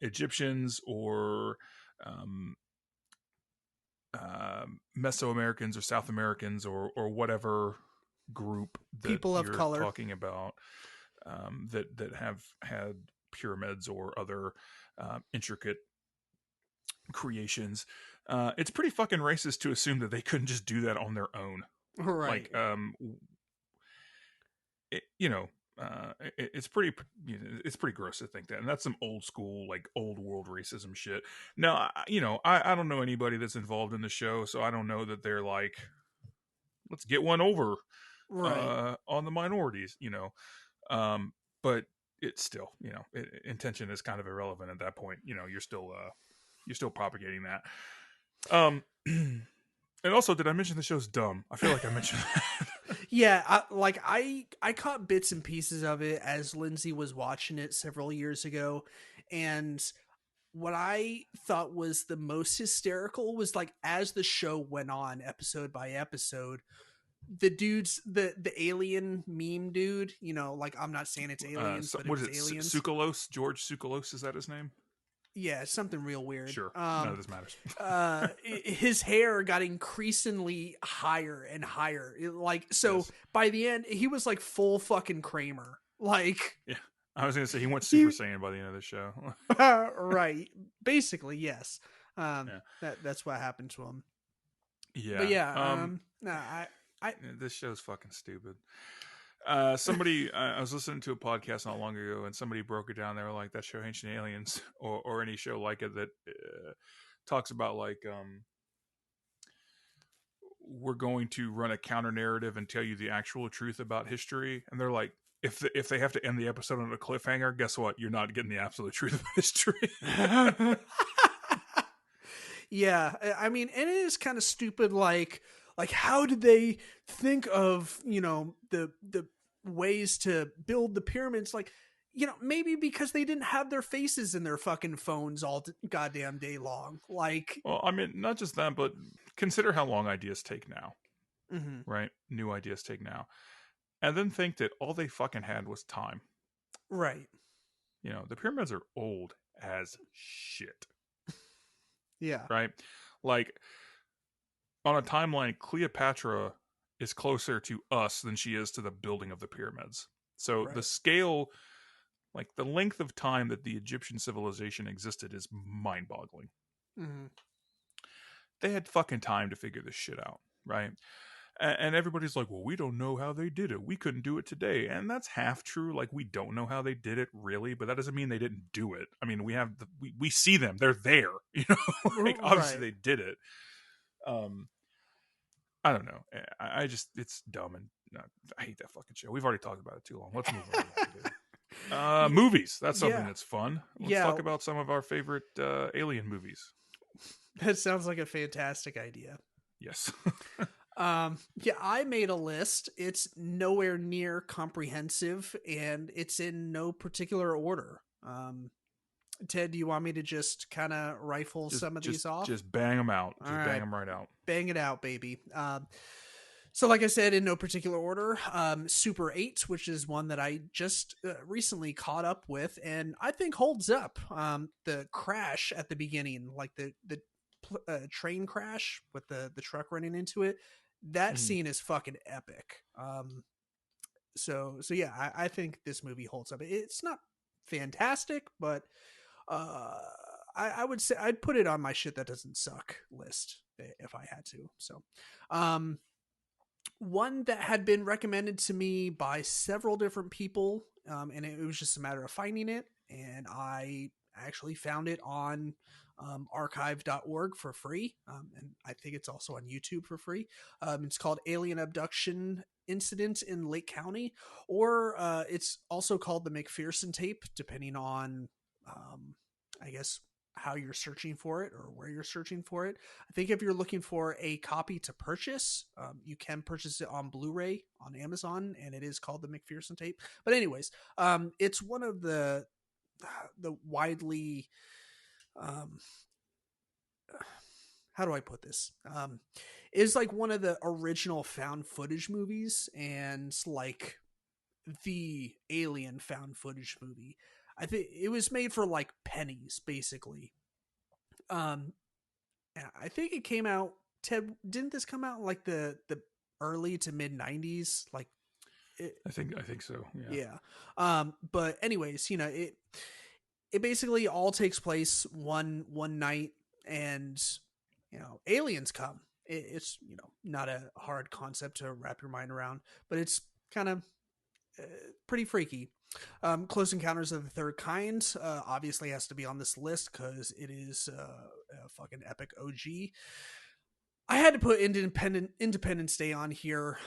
Speaker 1: Egyptians or Mesoamericans or South Americans or whatever group that
Speaker 2: people of
Speaker 1: you're
Speaker 2: color
Speaker 1: talking about, that have had pyramids or other intricate creations, it's pretty fucking racist to assume that they couldn't just do that on their own.
Speaker 2: right.
Speaker 1: Like, it's pretty gross to think that, and that's some old school, like, old world racism shit. Now, I don't know anybody that's involved in the show, so I don't know that they're like, let's get one over on the minorities, but it's still, intention is kind of irrelevant at that point. You're still propagating that. And also, did I mention the show's dumb? I feel like I mentioned that.
Speaker 2: Yeah, I caught bits and pieces of it as Lindsay was watching it several years ago, and what I thought was the most hysterical was, like, as the show went on, episode by episode, the dudes, the alien meme dude, like, I'm not saying it's aliens, but
Speaker 1: what
Speaker 2: it's
Speaker 1: is it?
Speaker 2: aliens.
Speaker 1: George Tsoukalos, is that his name?
Speaker 2: Yeah, something real weird.
Speaker 1: Sure, none of this matters.
Speaker 2: His hair got increasingly higher and higher. Yes. By the end, he was like full fucking Kramer. Like,
Speaker 1: yeah, I was gonna say he went Super Saiyan by the end of the show.
Speaker 2: Right, basically, yes. That's what happened to him.
Speaker 1: Yeah,
Speaker 2: but yeah,
Speaker 1: this show's fucking stupid. Somebody, I was listening to a podcast not long ago, and somebody broke it down. They were like, that show Ancient Aliens, or any show like it that talks about, like, we're going to run a counter narrative and tell you the actual truth about history. And they're like, if they have to end the episode on a cliffhanger, guess what? You're not getting the absolute truth of history.
Speaker 2: Yeah, I mean, and it is kind of stupid. Like how did they think of, the ways to build the pyramids? Like, maybe because they didn't have their faces in their fucking phones all goddamn day long. Like,
Speaker 1: well, I mean, not just that, but consider how long ideas take now.
Speaker 2: Mm-hmm.
Speaker 1: Right? New ideas take now. And then think that all they fucking had was time.
Speaker 2: Right.
Speaker 1: The pyramids are old as shit.
Speaker 2: Yeah.
Speaker 1: Right? Like, on a timeline, Cleopatra is closer to us than she is to the building of the pyramids. So the scale, like the length of time that the Egyptian civilization existed, is mind-boggling.
Speaker 2: Mm-hmm.
Speaker 1: They had fucking time to figure this shit out, right? And everybody's like, well, we don't know how they did it. We couldn't do it today. And that's half true. Like, we don't know how they did it, really, but that doesn't mean they didn't do it. I mean, we see them. They're there. Like, obviously they did it. I don't know. I just, it's dumb, and I hate that fucking show. We've already talked about it too long. Let's move on. Movies. That's something
Speaker 2: Yeah.
Speaker 1: that's fun. Let's
Speaker 2: Yeah.
Speaker 1: talk about some of our favorite alien movies.
Speaker 2: That sounds like a fantastic idea.
Speaker 1: Yes.
Speaker 2: Yeah, I made a list. It's nowhere near comprehensive, and it's in no particular order. Ted, do you want me to just kind of rifle
Speaker 1: just
Speaker 2: some of
Speaker 1: just
Speaker 2: these off?
Speaker 1: just bang them out.
Speaker 2: All
Speaker 1: Just bang
Speaker 2: right,
Speaker 1: them right out.
Speaker 2: bang it out, baby. So, like I said, in no particular order, Super 8, which is one that I just recently caught up with, and I think holds up. The crash at the beginning, like the train crash with the truck running into it, that
Speaker 1: Mhm.
Speaker 2: scene is fucking epic. So yeah, I think this movie holds up. It's not fantastic, but uh, I would say I'd put it on my shit that doesn't suck list if I had to. So, um, one that had been recommended to me by several different people, and it was just a matter of finding it, and I actually found it on archive.org for free, and I think it's also on YouTube for free. It's called Alien Abduction Incident in Lake County, or it's also called the Mcpherson Tape, depending on, I guess, how you're searching for it or where you're searching for it. I think if you're looking for a copy to purchase, you can purchase it on Blu-ray on Amazon, and it is called the Mcpherson Tape. But anyways, it's one of the widely, um, how do I put this? Is like one of the original found footage movies, and like the Alien found footage movie. I think it was made for like pennies, basically. Um, I think it came out. Ted, didn't this come out in like the early to mid '90s? Like,
Speaker 1: I think so. Yeah.
Speaker 2: yeah. But anyways, it basically all takes place one night, and aliens come. It's not a hard concept to wrap your mind around, but it's kind of pretty freaky. Close Encounters of the Third Kind obviously has to be on this list because it is a fucking epic OG. I had to put Independence Day on here.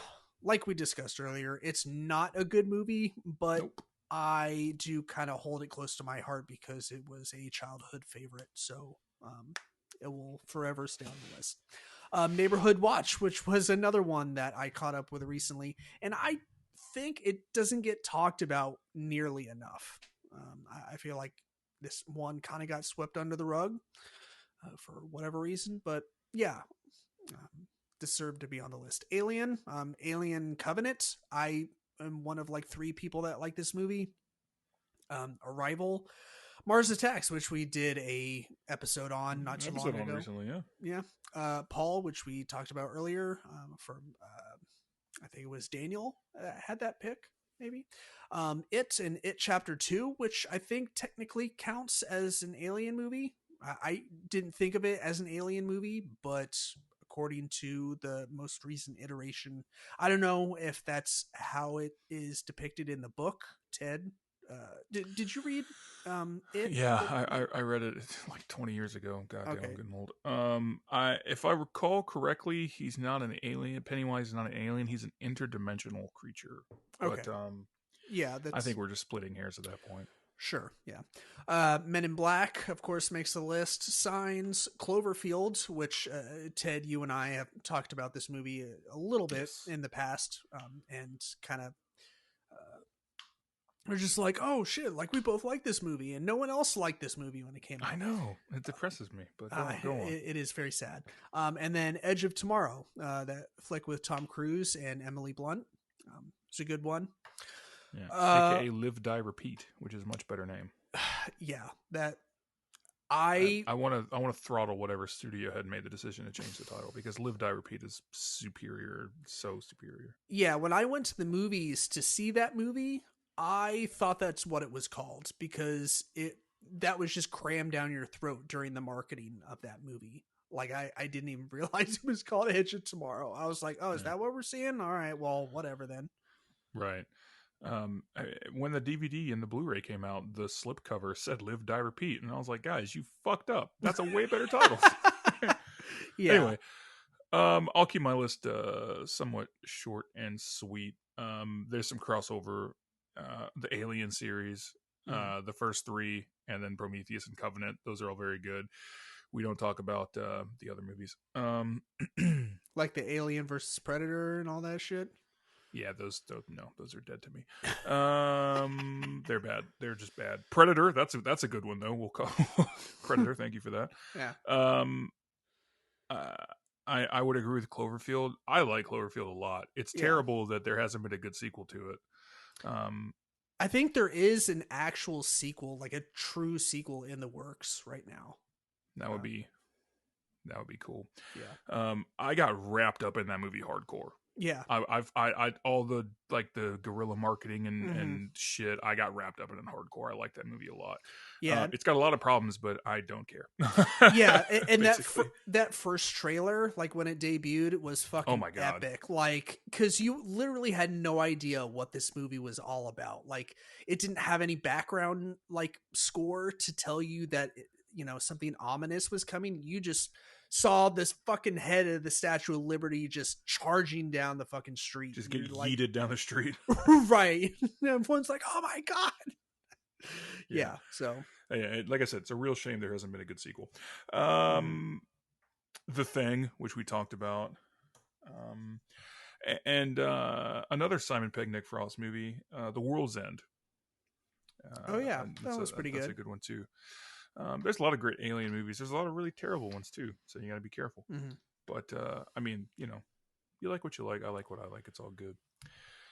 Speaker 2: Like we discussed earlier, it's not a good movie, but
Speaker 1: Nope.
Speaker 2: I do kind of hold it close to my heart because it was a childhood favorite. So it will forever stay on the list. Neighborhood Watch, which was another one that I caught up with recently, and I think it doesn't get talked about nearly enough. I feel like this one kind of got swept under the rug for whatever reason, but yeah, deserved to be on the list. Alien Covenant. I am one of like 3 people that like this movie. Arrival, Mars Attacks, which we did a episode on not too long ago.
Speaker 1: Recently, yeah.
Speaker 2: Yeah. Paul, which we talked about earlier, from I think it was Daniel had that pick, maybe. It and It Chapter 2, which I think technically counts as an alien movie. I didn't think of it as an alien movie, but according to the most recent iteration, I don't know if that's how it is depicted in the book. Ted, did you read it?
Speaker 1: Yeah, I read it like 20 years ago. Goddamn,
Speaker 2: Okay.
Speaker 1: I'm getting old. If I recall correctly, he's not an alien. Pennywise is not an alien. He's an interdimensional creature.
Speaker 2: Okay.
Speaker 1: But
Speaker 2: Yeah,
Speaker 1: I
Speaker 2: that's
Speaker 1: think we're just splitting hairs at that point.
Speaker 2: sure. Yeah. Men in Black, of course, makes the list. Signs, Cloverfield, which Ted, you and I have talked about this movie a little bit
Speaker 1: Yes.
Speaker 2: in the past, and kind of we're just like, oh shit, like we both like this movie, and no one else liked this movie when it came out.
Speaker 1: I know it depresses me, but go on.
Speaker 2: It is very sad. And then Edge of Tomorrow, that flick with Tom Cruise and Emily Blunt. It's a good one.
Speaker 1: Yeah, aka Live Die Repeat, which is a much better name.
Speaker 2: Yeah, that
Speaker 1: I want to throttle whatever studio had made the decision to change the title because Live Die Repeat is superior, so superior.
Speaker 2: Yeah, when I went to the movies to see that movie, I thought that's what it was called because that was just crammed down your throat during the marketing of that movie. Like I didn't even realize it was called Edge of Tomorrow. I was like, oh, is that what we're seeing? All right, well, whatever then.
Speaker 1: Right. When the DVD and the Blu-ray came out, the slipcover said "Live, Die, Repeat," and I was like, "Guys, you fucked up. That's a way better title."
Speaker 2: Yeah.
Speaker 1: Anyway, I'll keep my list somewhat short and sweet. There's some crossover the Alien series, the first three, and then Prometheus and Covenant. Those are all very good. We don't talk about the other movies.
Speaker 2: Like the Alien versus Predator and all that shit.
Speaker 1: Yeah, those are dead to me. They're bad. They're just bad. Predator, that's a good one though. We'll call Predator. Thank you for that.
Speaker 2: Yeah.
Speaker 1: I would agree with Cloverfield. I like Cloverfield a lot. It's terrible that there hasn't been a good sequel to it.
Speaker 2: I think there is an actual sequel, like a true sequel in the works right now.
Speaker 1: That would be cool.
Speaker 2: Yeah.
Speaker 1: I got wrapped up in that movie hardcore.
Speaker 2: Yeah.
Speaker 1: I all the like the guerrilla marketing and shit. I got wrapped up in it hardcore. I like that movie a lot.
Speaker 2: Yeah.
Speaker 1: It's got a lot of problems, but I don't care.
Speaker 2: Yeah, and that first trailer, like when it debuted, was fucking epic. Like, because you literally had no idea what this movie was all about. Like, it didn't have any background like score to tell you that something ominous was coming. You just saw this fucking head of the Statue of Liberty just charging down the fucking street.
Speaker 1: Just get yeeted down the street.
Speaker 2: Right. Everyone's like, oh my God. Yeah. So
Speaker 1: yeah, like I said, it's a real shame there hasn't been a good sequel. The Thing, which we talked about, and another Simon Pegg Nick Frost movie, The World's End.
Speaker 2: That was pretty good.
Speaker 1: That's a good one too. There's a lot of great alien movies. There's a lot of really terrible ones too, so you got to be careful. But I mean, you like what you like. I like what I like. It's all good.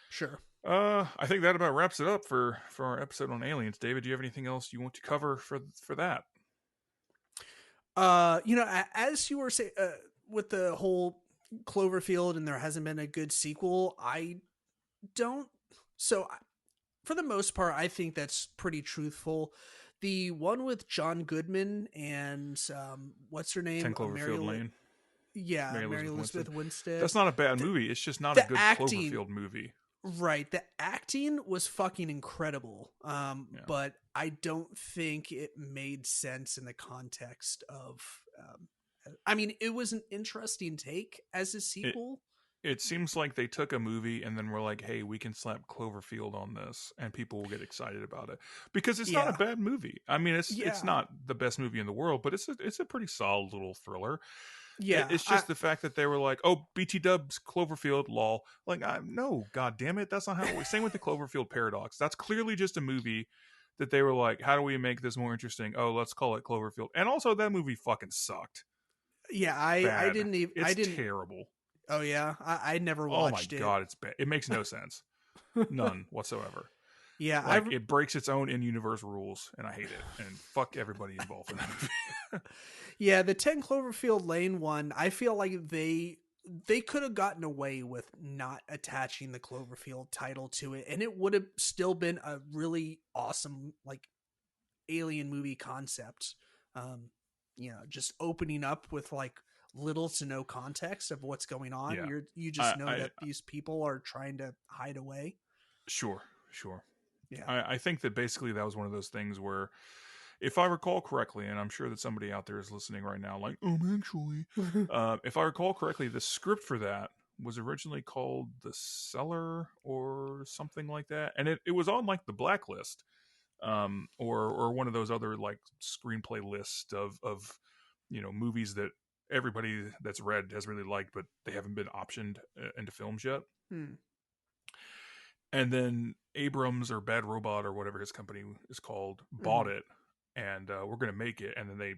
Speaker 2: Sure.
Speaker 1: I think that about wraps it up for our episode on aliens. David, do you have anything else you want to cover for that?
Speaker 2: As you were saying, with the whole Cloverfield, and there hasn't been a good sequel, I don't. So, for the most part, I think that's pretty truthful. The one with John Goodman and what's her name?
Speaker 1: 10 Cloverfield Lane.
Speaker 2: Yeah, Mary Elizabeth Winstead.
Speaker 1: That's not a bad movie. It's just not a good Cloverfield movie.
Speaker 2: Right. The acting was fucking incredible. But I don't think it made sense in the context of... it was an interesting take as a sequel.
Speaker 1: It seems like they took a movie and then were like, hey, we can slap Cloverfield on this and people will get excited about it. Because it's not a bad movie. I mean, it's not the best movie in the world, but it's a pretty solid little thriller. Yeah. It's just the fact that they were like, oh, BT Dubs, Cloverfield, lol. Like, no, God damn it. That's not how it works. Same with the Cloverfield Paradox. That's clearly just a movie that they were like, how do we make this more interesting? Oh, let's call it Cloverfield. And also that movie fucking sucked.
Speaker 2: Yeah, I didn't even...
Speaker 1: It's terrible.
Speaker 2: Oh yeah, I never watched it.
Speaker 1: Oh my God, it's bad. It makes no sense, none whatsoever.
Speaker 2: Yeah,
Speaker 1: like it breaks its own in-universe rules, and I hate it. And fuck everybody involved in that movie.
Speaker 2: Yeah, the 10 Cloverfield Lane one, I feel like they could have gotten away with not attaching the Cloverfield title to it, and it would have still been a really awesome like alien movie concept. Just opening up with like little to no context of what's going on.
Speaker 1: Yeah.
Speaker 2: You just know that these people are trying to hide away.
Speaker 1: Sure.
Speaker 2: Yeah.
Speaker 1: I think that basically that was one of those things where, if I recall correctly, and I'm sure that somebody out there is listening right now, like, actually, if I recall correctly, the script for that was originally called The Cellar or something like that. And it was on like the blacklist, or one of those other like screenplay lists of movies that everybody that's read has really liked, but they haven't been optioned into films yet. And then Abrams or Bad Robot or whatever his company is called bought it, and we're going to make it. And then they,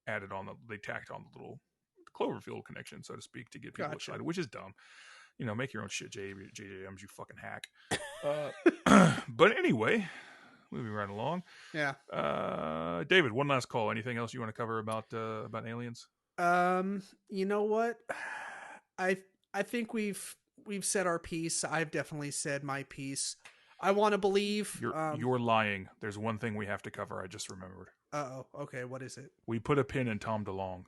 Speaker 1: added on they tacked on the little Cloverfield connection, so to speak, to get people excited, which is dumb. Make your own shit, J.J. Abrams, you fucking hack. But anyway, moving right along.
Speaker 2: Yeah.
Speaker 1: David, one last call. Anything else you want to cover about aliens?
Speaker 2: You know what? I think we've said our piece. I've definitely said my piece. I want to believe
Speaker 1: you're lying. There's one thing we have to cover. I just remembered.
Speaker 2: Okay. What is it?
Speaker 1: We put a pin in Tom DeLonge.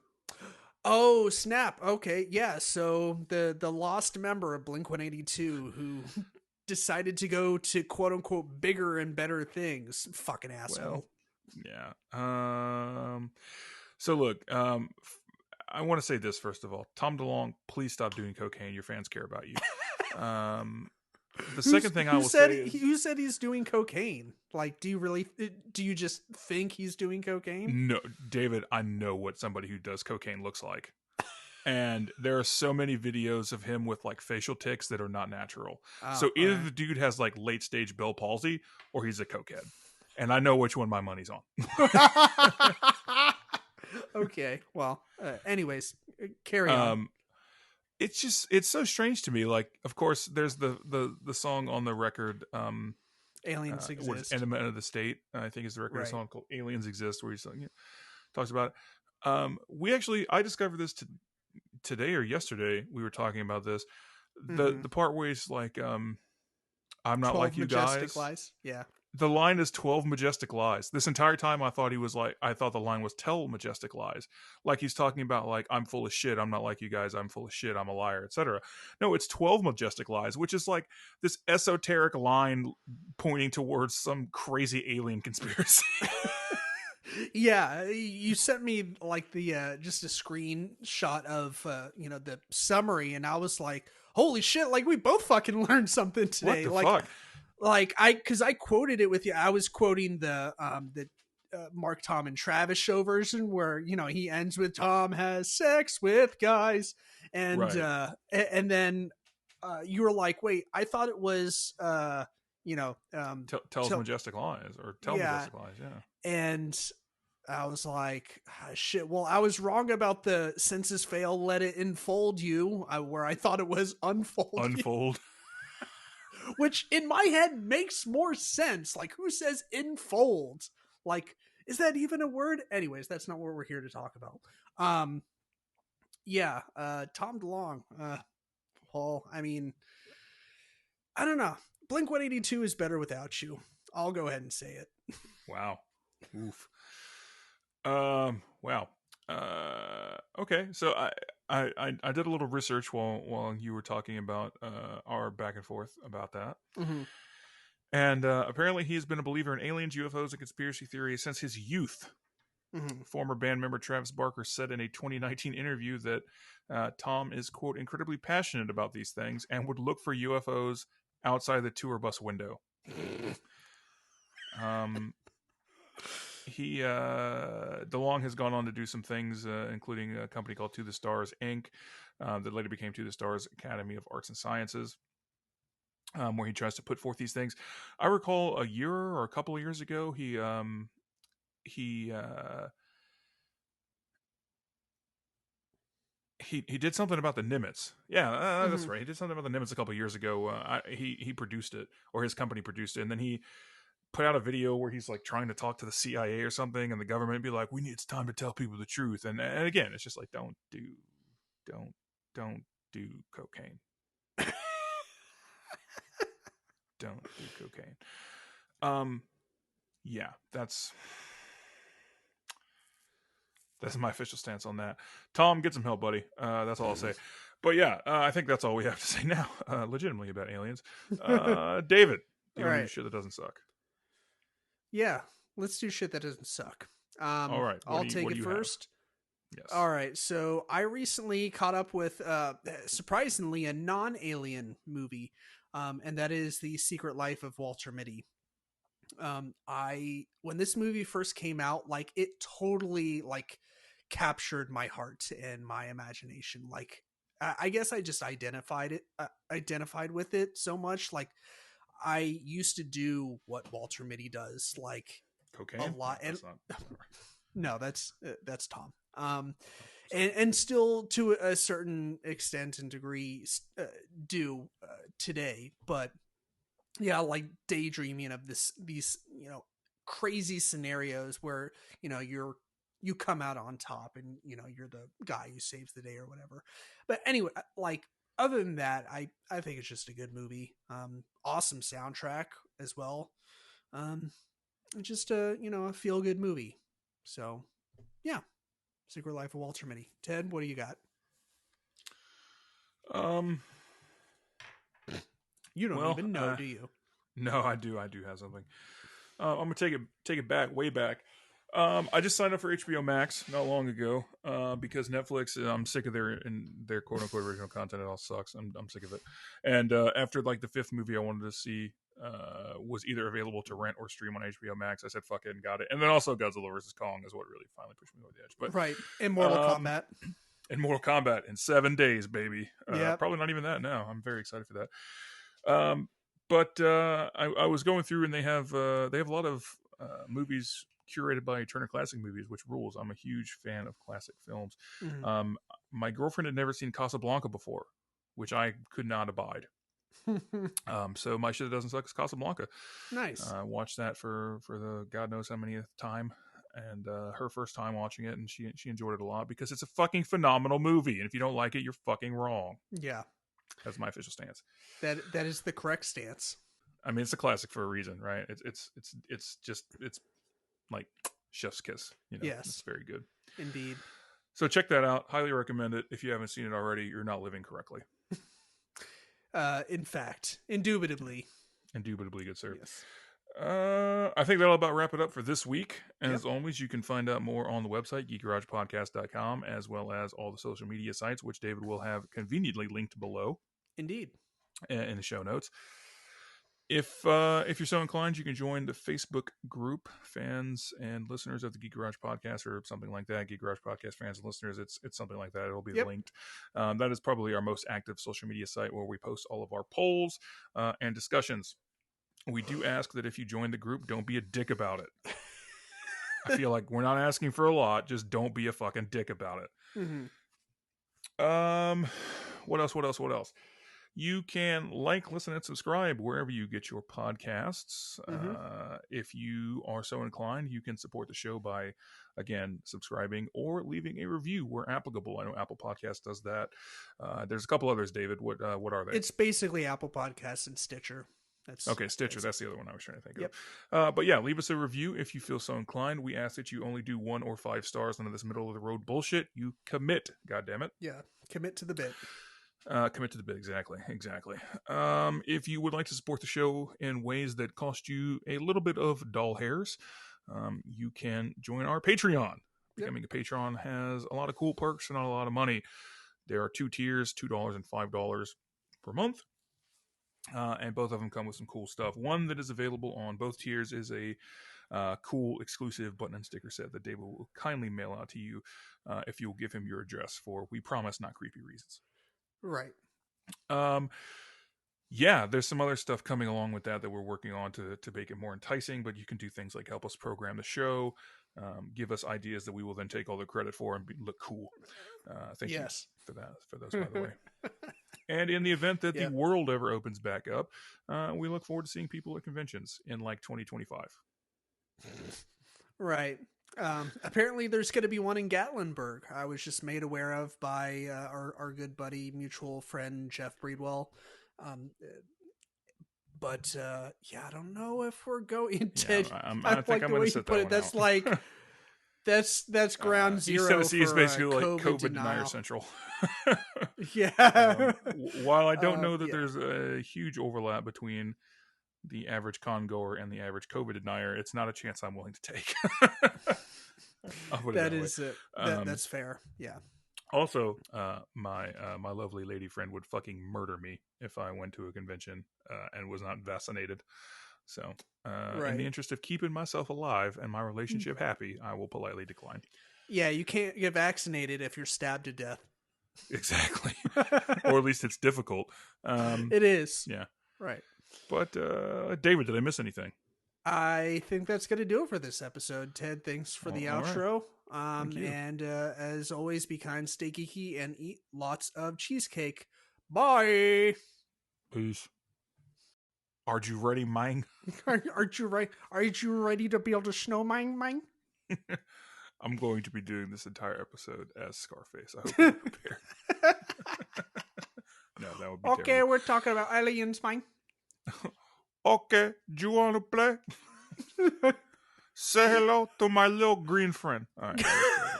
Speaker 2: Oh, snap. Okay. Yeah. So the lost member of Blink-182 who decided to go to quote unquote bigger and better things. Fucking asshole.
Speaker 1: Well, yeah. So look, I want to say this first of all. Tom DeLonge, please stop doing cocaine. Your fans care about you. The second thing I will say is,
Speaker 2: who said he's doing cocaine? Like, do you just think he's doing cocaine?
Speaker 1: no, David, I know what somebody who does cocaine looks like. And there are so many videos of him with like facial tics that are not natural.
Speaker 2: Oh,
Speaker 1: So either
Speaker 2: okay.
Speaker 1: the dude has like late stage Bell palsy or he's a cokehead. And I know which one my money's on.
Speaker 2: Okay, well, anyways, carry on.
Speaker 1: It's so strange to me. Like, of course, there's the song on the record,
Speaker 2: Aliens
Speaker 1: what is
Speaker 2: exist.
Speaker 1: Enema of the State, I think is the record,
Speaker 2: Right.
Speaker 1: a song called Aliens Exist, where he talks about it. I discovered this today or yesterday. We were talking about this. The part where he's like, I'm not
Speaker 2: 12
Speaker 1: like you
Speaker 2: majestic
Speaker 1: guys.
Speaker 2: lies. Yeah.
Speaker 1: The line is 12 majestic lies. This entire time I thought the line was tell majestic lies. Like he's talking about like, I'm full of shit. I'm not like you guys. I'm full of shit. I'm a liar, etc. No, it's 12 majestic lies, which is like this esoteric line pointing towards some crazy alien conspiracy.
Speaker 2: Yeah, you sent me like the just a screenshot of the summary, and I was like, holy shit, like we both fucking learned something today.
Speaker 1: What the fuck?
Speaker 2: Like because I quoted it with you. I was quoting the Mark, Tom, and Travis show version where he ends with Tom has sex with guys, and
Speaker 1: Right.
Speaker 2: and then you were like, wait, I thought it was
Speaker 1: Tells majestic lies or tell majestic lies. Yeah.
Speaker 2: and I was like, shit. Well, I was wrong about the census fail. Let it enfold you, where I thought it was unfold.
Speaker 1: Unfold.
Speaker 2: Which in my head makes more sense. Like, who says enfold? Like, is that even a word? Anyways, that's not what we're here to talk about. Yeah, Tom DeLonge. Paul, I mean, I don't know. Blink-182 is better without you. I'll go ahead and say it.
Speaker 1: Wow. Oof. Wow. Okay. So I did a little research while you were talking about our back and forth about that.
Speaker 2: Mm-hmm.
Speaker 1: And apparently he's been a believer in aliens, UFOs, and conspiracy theories since his youth.
Speaker 2: Mm-hmm.
Speaker 1: Former band member Travis Barker said in a 2019 interview that Tom is, quote, incredibly passionate about these things and would look for UFOs outside the tour bus window. DeLonge has gone on to do some things, including a company called To the Stars Inc., that later became To the Stars Academy of Arts and Sciences, where he tries to put forth these things. I recall a year or a couple of years ago, he did something about the Nimitz. Yeah, that's right. He did something about the Nimitz a couple of years ago. He produced it, or his company produced it, and then he put out a video where he's like trying to talk to the CIA or something, and the government be like, it's time to tell people the truth. And again, it's just like, don't do cocaine. Don't do cocaine. Yeah, that's my official stance on that. Tom, get some help, buddy. That's all I'll say. But yeah, I think that's all we have to say now, legitimately, about aliens. David, do you want to do shit that doesn't suck?
Speaker 2: Yeah, let's do shit that doesn't suck.
Speaker 1: All right.
Speaker 2: I'll take it first.
Speaker 1: Yes.
Speaker 2: All right. So I recently caught up with, surprisingly, a non-alien movie, and that is The Secret Life of Walter Mitty. When this movie first came out, like it totally like captured my heart and my imagination. Like I guess I just identified with it so much. Like I used to do what Walter Mitty does, like
Speaker 1: cocaine
Speaker 2: a lot.
Speaker 1: No,
Speaker 2: And
Speaker 1: not...
Speaker 2: no, that's Tom. And still to a certain extent and degree do today, but yeah, like daydreaming of these crazy scenarios where you come out on top and you're the guy who saves the day or whatever. But anyway, like other than that, I think it's just a good movie. Awesome soundtrack as well. Just a feel good movie. So yeah, Secret Life of Walter Mitty. Ted, what do you got? You don't even know, do you?
Speaker 1: No, I do. I do have something. I'm gonna take it back, way back. I just signed up for HBO Max not long ago because Netflix. I'm sick of their quote unquote original content. It all sucks. I'm sick of it. And after like the fifth movie I wanted to see was either available to rent or stream on HBO Max, I said fuck it and got it. And then also Godzilla vs Kong is what really finally pushed me over the edge. But
Speaker 2: right, in Mortal Kombat.
Speaker 1: In Mortal Kombat in 7 days, baby.
Speaker 2: Yeah,
Speaker 1: probably not even that now. I'm very excited for that. But I was going through and they have a lot of movies curated by Turner Classic Movies, which rules. I'm a huge fan of classic films.
Speaker 2: Mm-hmm.
Speaker 1: My girlfriend had never seen Casablanca before, which I could not abide. So my shit that doesn't suck is Casablanca.
Speaker 2: Nice.
Speaker 1: Watched that for the God knows how many time, and her first time watching it, and she enjoyed it a lot because it's a fucking phenomenal movie. And if you don't like it, you're fucking wrong.
Speaker 2: Yeah,
Speaker 1: that's my official stance.
Speaker 2: That is the correct stance.
Speaker 1: I mean, it's a classic for a reason, right? It's just like chef's kiss.
Speaker 2: Yes,
Speaker 1: it's very good
Speaker 2: indeed.
Speaker 1: So check that out. Highly recommend it. If you haven't seen it already, you're not living correctly.
Speaker 2: In fact, indubitably
Speaker 1: Good, sir.
Speaker 2: Yes.
Speaker 1: I think that'll about wrap it up for this week. As always, you can find out more on the website, geekgaragepodcast.com, as well as all the social media sites, which David will have conveniently linked below.
Speaker 2: Indeed.
Speaker 1: In the show notes. If you're so inclined, you can join the Facebook group, fans and listeners of the Geek Garage Podcast, or something like that. Geek Garage Podcast fans and listeners. It's something like that. It'll be linked. That is probably our most active social media site where we post all of our polls and discussions. We do ask that if you join the group, don't be a dick about it. I feel like we're not asking for a lot. Just don't be a fucking dick about it.
Speaker 2: Mm-hmm.
Speaker 1: What else? You can like, listen, and subscribe wherever you get your podcasts. If you are so inclined, you can support the show by, again, subscribing or leaving a review where applicable. I know Apple Podcasts does that. There's a couple others, David. What are they?
Speaker 2: It's basically Apple Podcasts and Stitcher.
Speaker 1: Stitcher. That's the other one I was trying to think of. But yeah, leave us a review if you feel so inclined. We ask that you only do 1 or 5 stars. None of this middle of the road bullshit. You commit. God damn it.
Speaker 2: Yeah, commit to the bit.
Speaker 1: Commit to the bit. Exactly. If you would like to support the show in ways that cost you a little bit of doll hairs, you can join our Patreon. Becoming a patron has a lot of cool perks and not a lot of money. There are 2 tiers, $2 and $5 per month. And both of them come with some cool stuff. One that is available on both tiers is a cool exclusive button and sticker set that David will kindly mail out to you if you'll give him your address for, we promise, not creepy reasons.
Speaker 2: Right.
Speaker 1: There's some other stuff coming along with that we're working on to make it more enticing, but you can do things like help us program the show, give us ideas that we will then take all the credit for and look cool. Thank you for those, by the way. And in the event that the world ever opens back up, we look forward to seeing people at conventions in like 2025.
Speaker 2: Right. Apparently there's going to be one in Gatlinburg. I was just made aware of by our good buddy, mutual friend, Jeff Breedwell. But I don't know if we're going to.
Speaker 1: I think I'm going to set that one
Speaker 2: That's
Speaker 1: out.
Speaker 2: like that's ground zero.
Speaker 1: East Tennessee is basically like COVID denier central. While I don't know that there's a huge overlap between the average con goer and the average COVID denier, it's not a chance I'm willing to take.
Speaker 2: That's fair. Yeah.
Speaker 1: Also, my lovely lady friend would fucking murder me if I went to a convention and was not vaccinated. So, in the interest of keeping myself alive and my relationship happy, I will politely decline. Yeah,
Speaker 2: you can't get vaccinated if you're stabbed to death.
Speaker 1: Exactly. Or at least it's difficult.
Speaker 2: It is.
Speaker 1: Yeah.
Speaker 2: Right.
Speaker 1: But, David, did I miss anything?
Speaker 2: I think that's going to do it for this episode. Ted, thanks for the outro.
Speaker 1: Right.
Speaker 2: And as always, be kind, stay geeky, and eat lots of cheesecake. Bye.
Speaker 1: Peace. Are you ready, mine?
Speaker 2: Aren't you right? Are you ready to build a snow mine?
Speaker 1: I'm going to be doing this entire episode as Scarface. I hope you're prepared. No, that would be
Speaker 2: okay,
Speaker 1: terrible.
Speaker 2: We're talking about aliens, mine.
Speaker 1: Okay, do you want to play? Say hello to my little green friend. All right.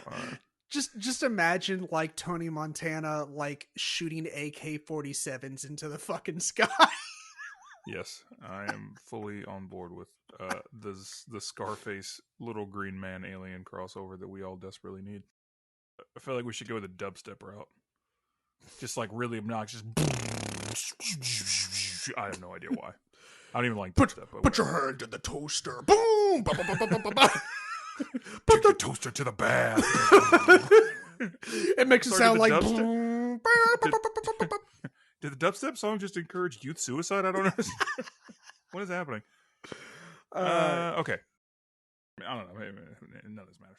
Speaker 1: All right.
Speaker 2: Just imagine like Tony Montana like shooting AK-47s into the fucking sky.
Speaker 1: Yes, I am fully on board with the Scarface little green man alien crossover that we all desperately need. I feel like we should go the dubstep route. Just like really obnoxious. I have no idea why. I don't even like dubstep. But
Speaker 2: Put your hand in the toaster. Boom! Ba, ba, ba, ba, ba, ba, ba.
Speaker 1: Take the toaster to the bath.
Speaker 2: It makes it sound like.
Speaker 1: Did the dubstep song just encourage youth suicide? I don't know. What is happening? Okay. I don't know. None of this matters.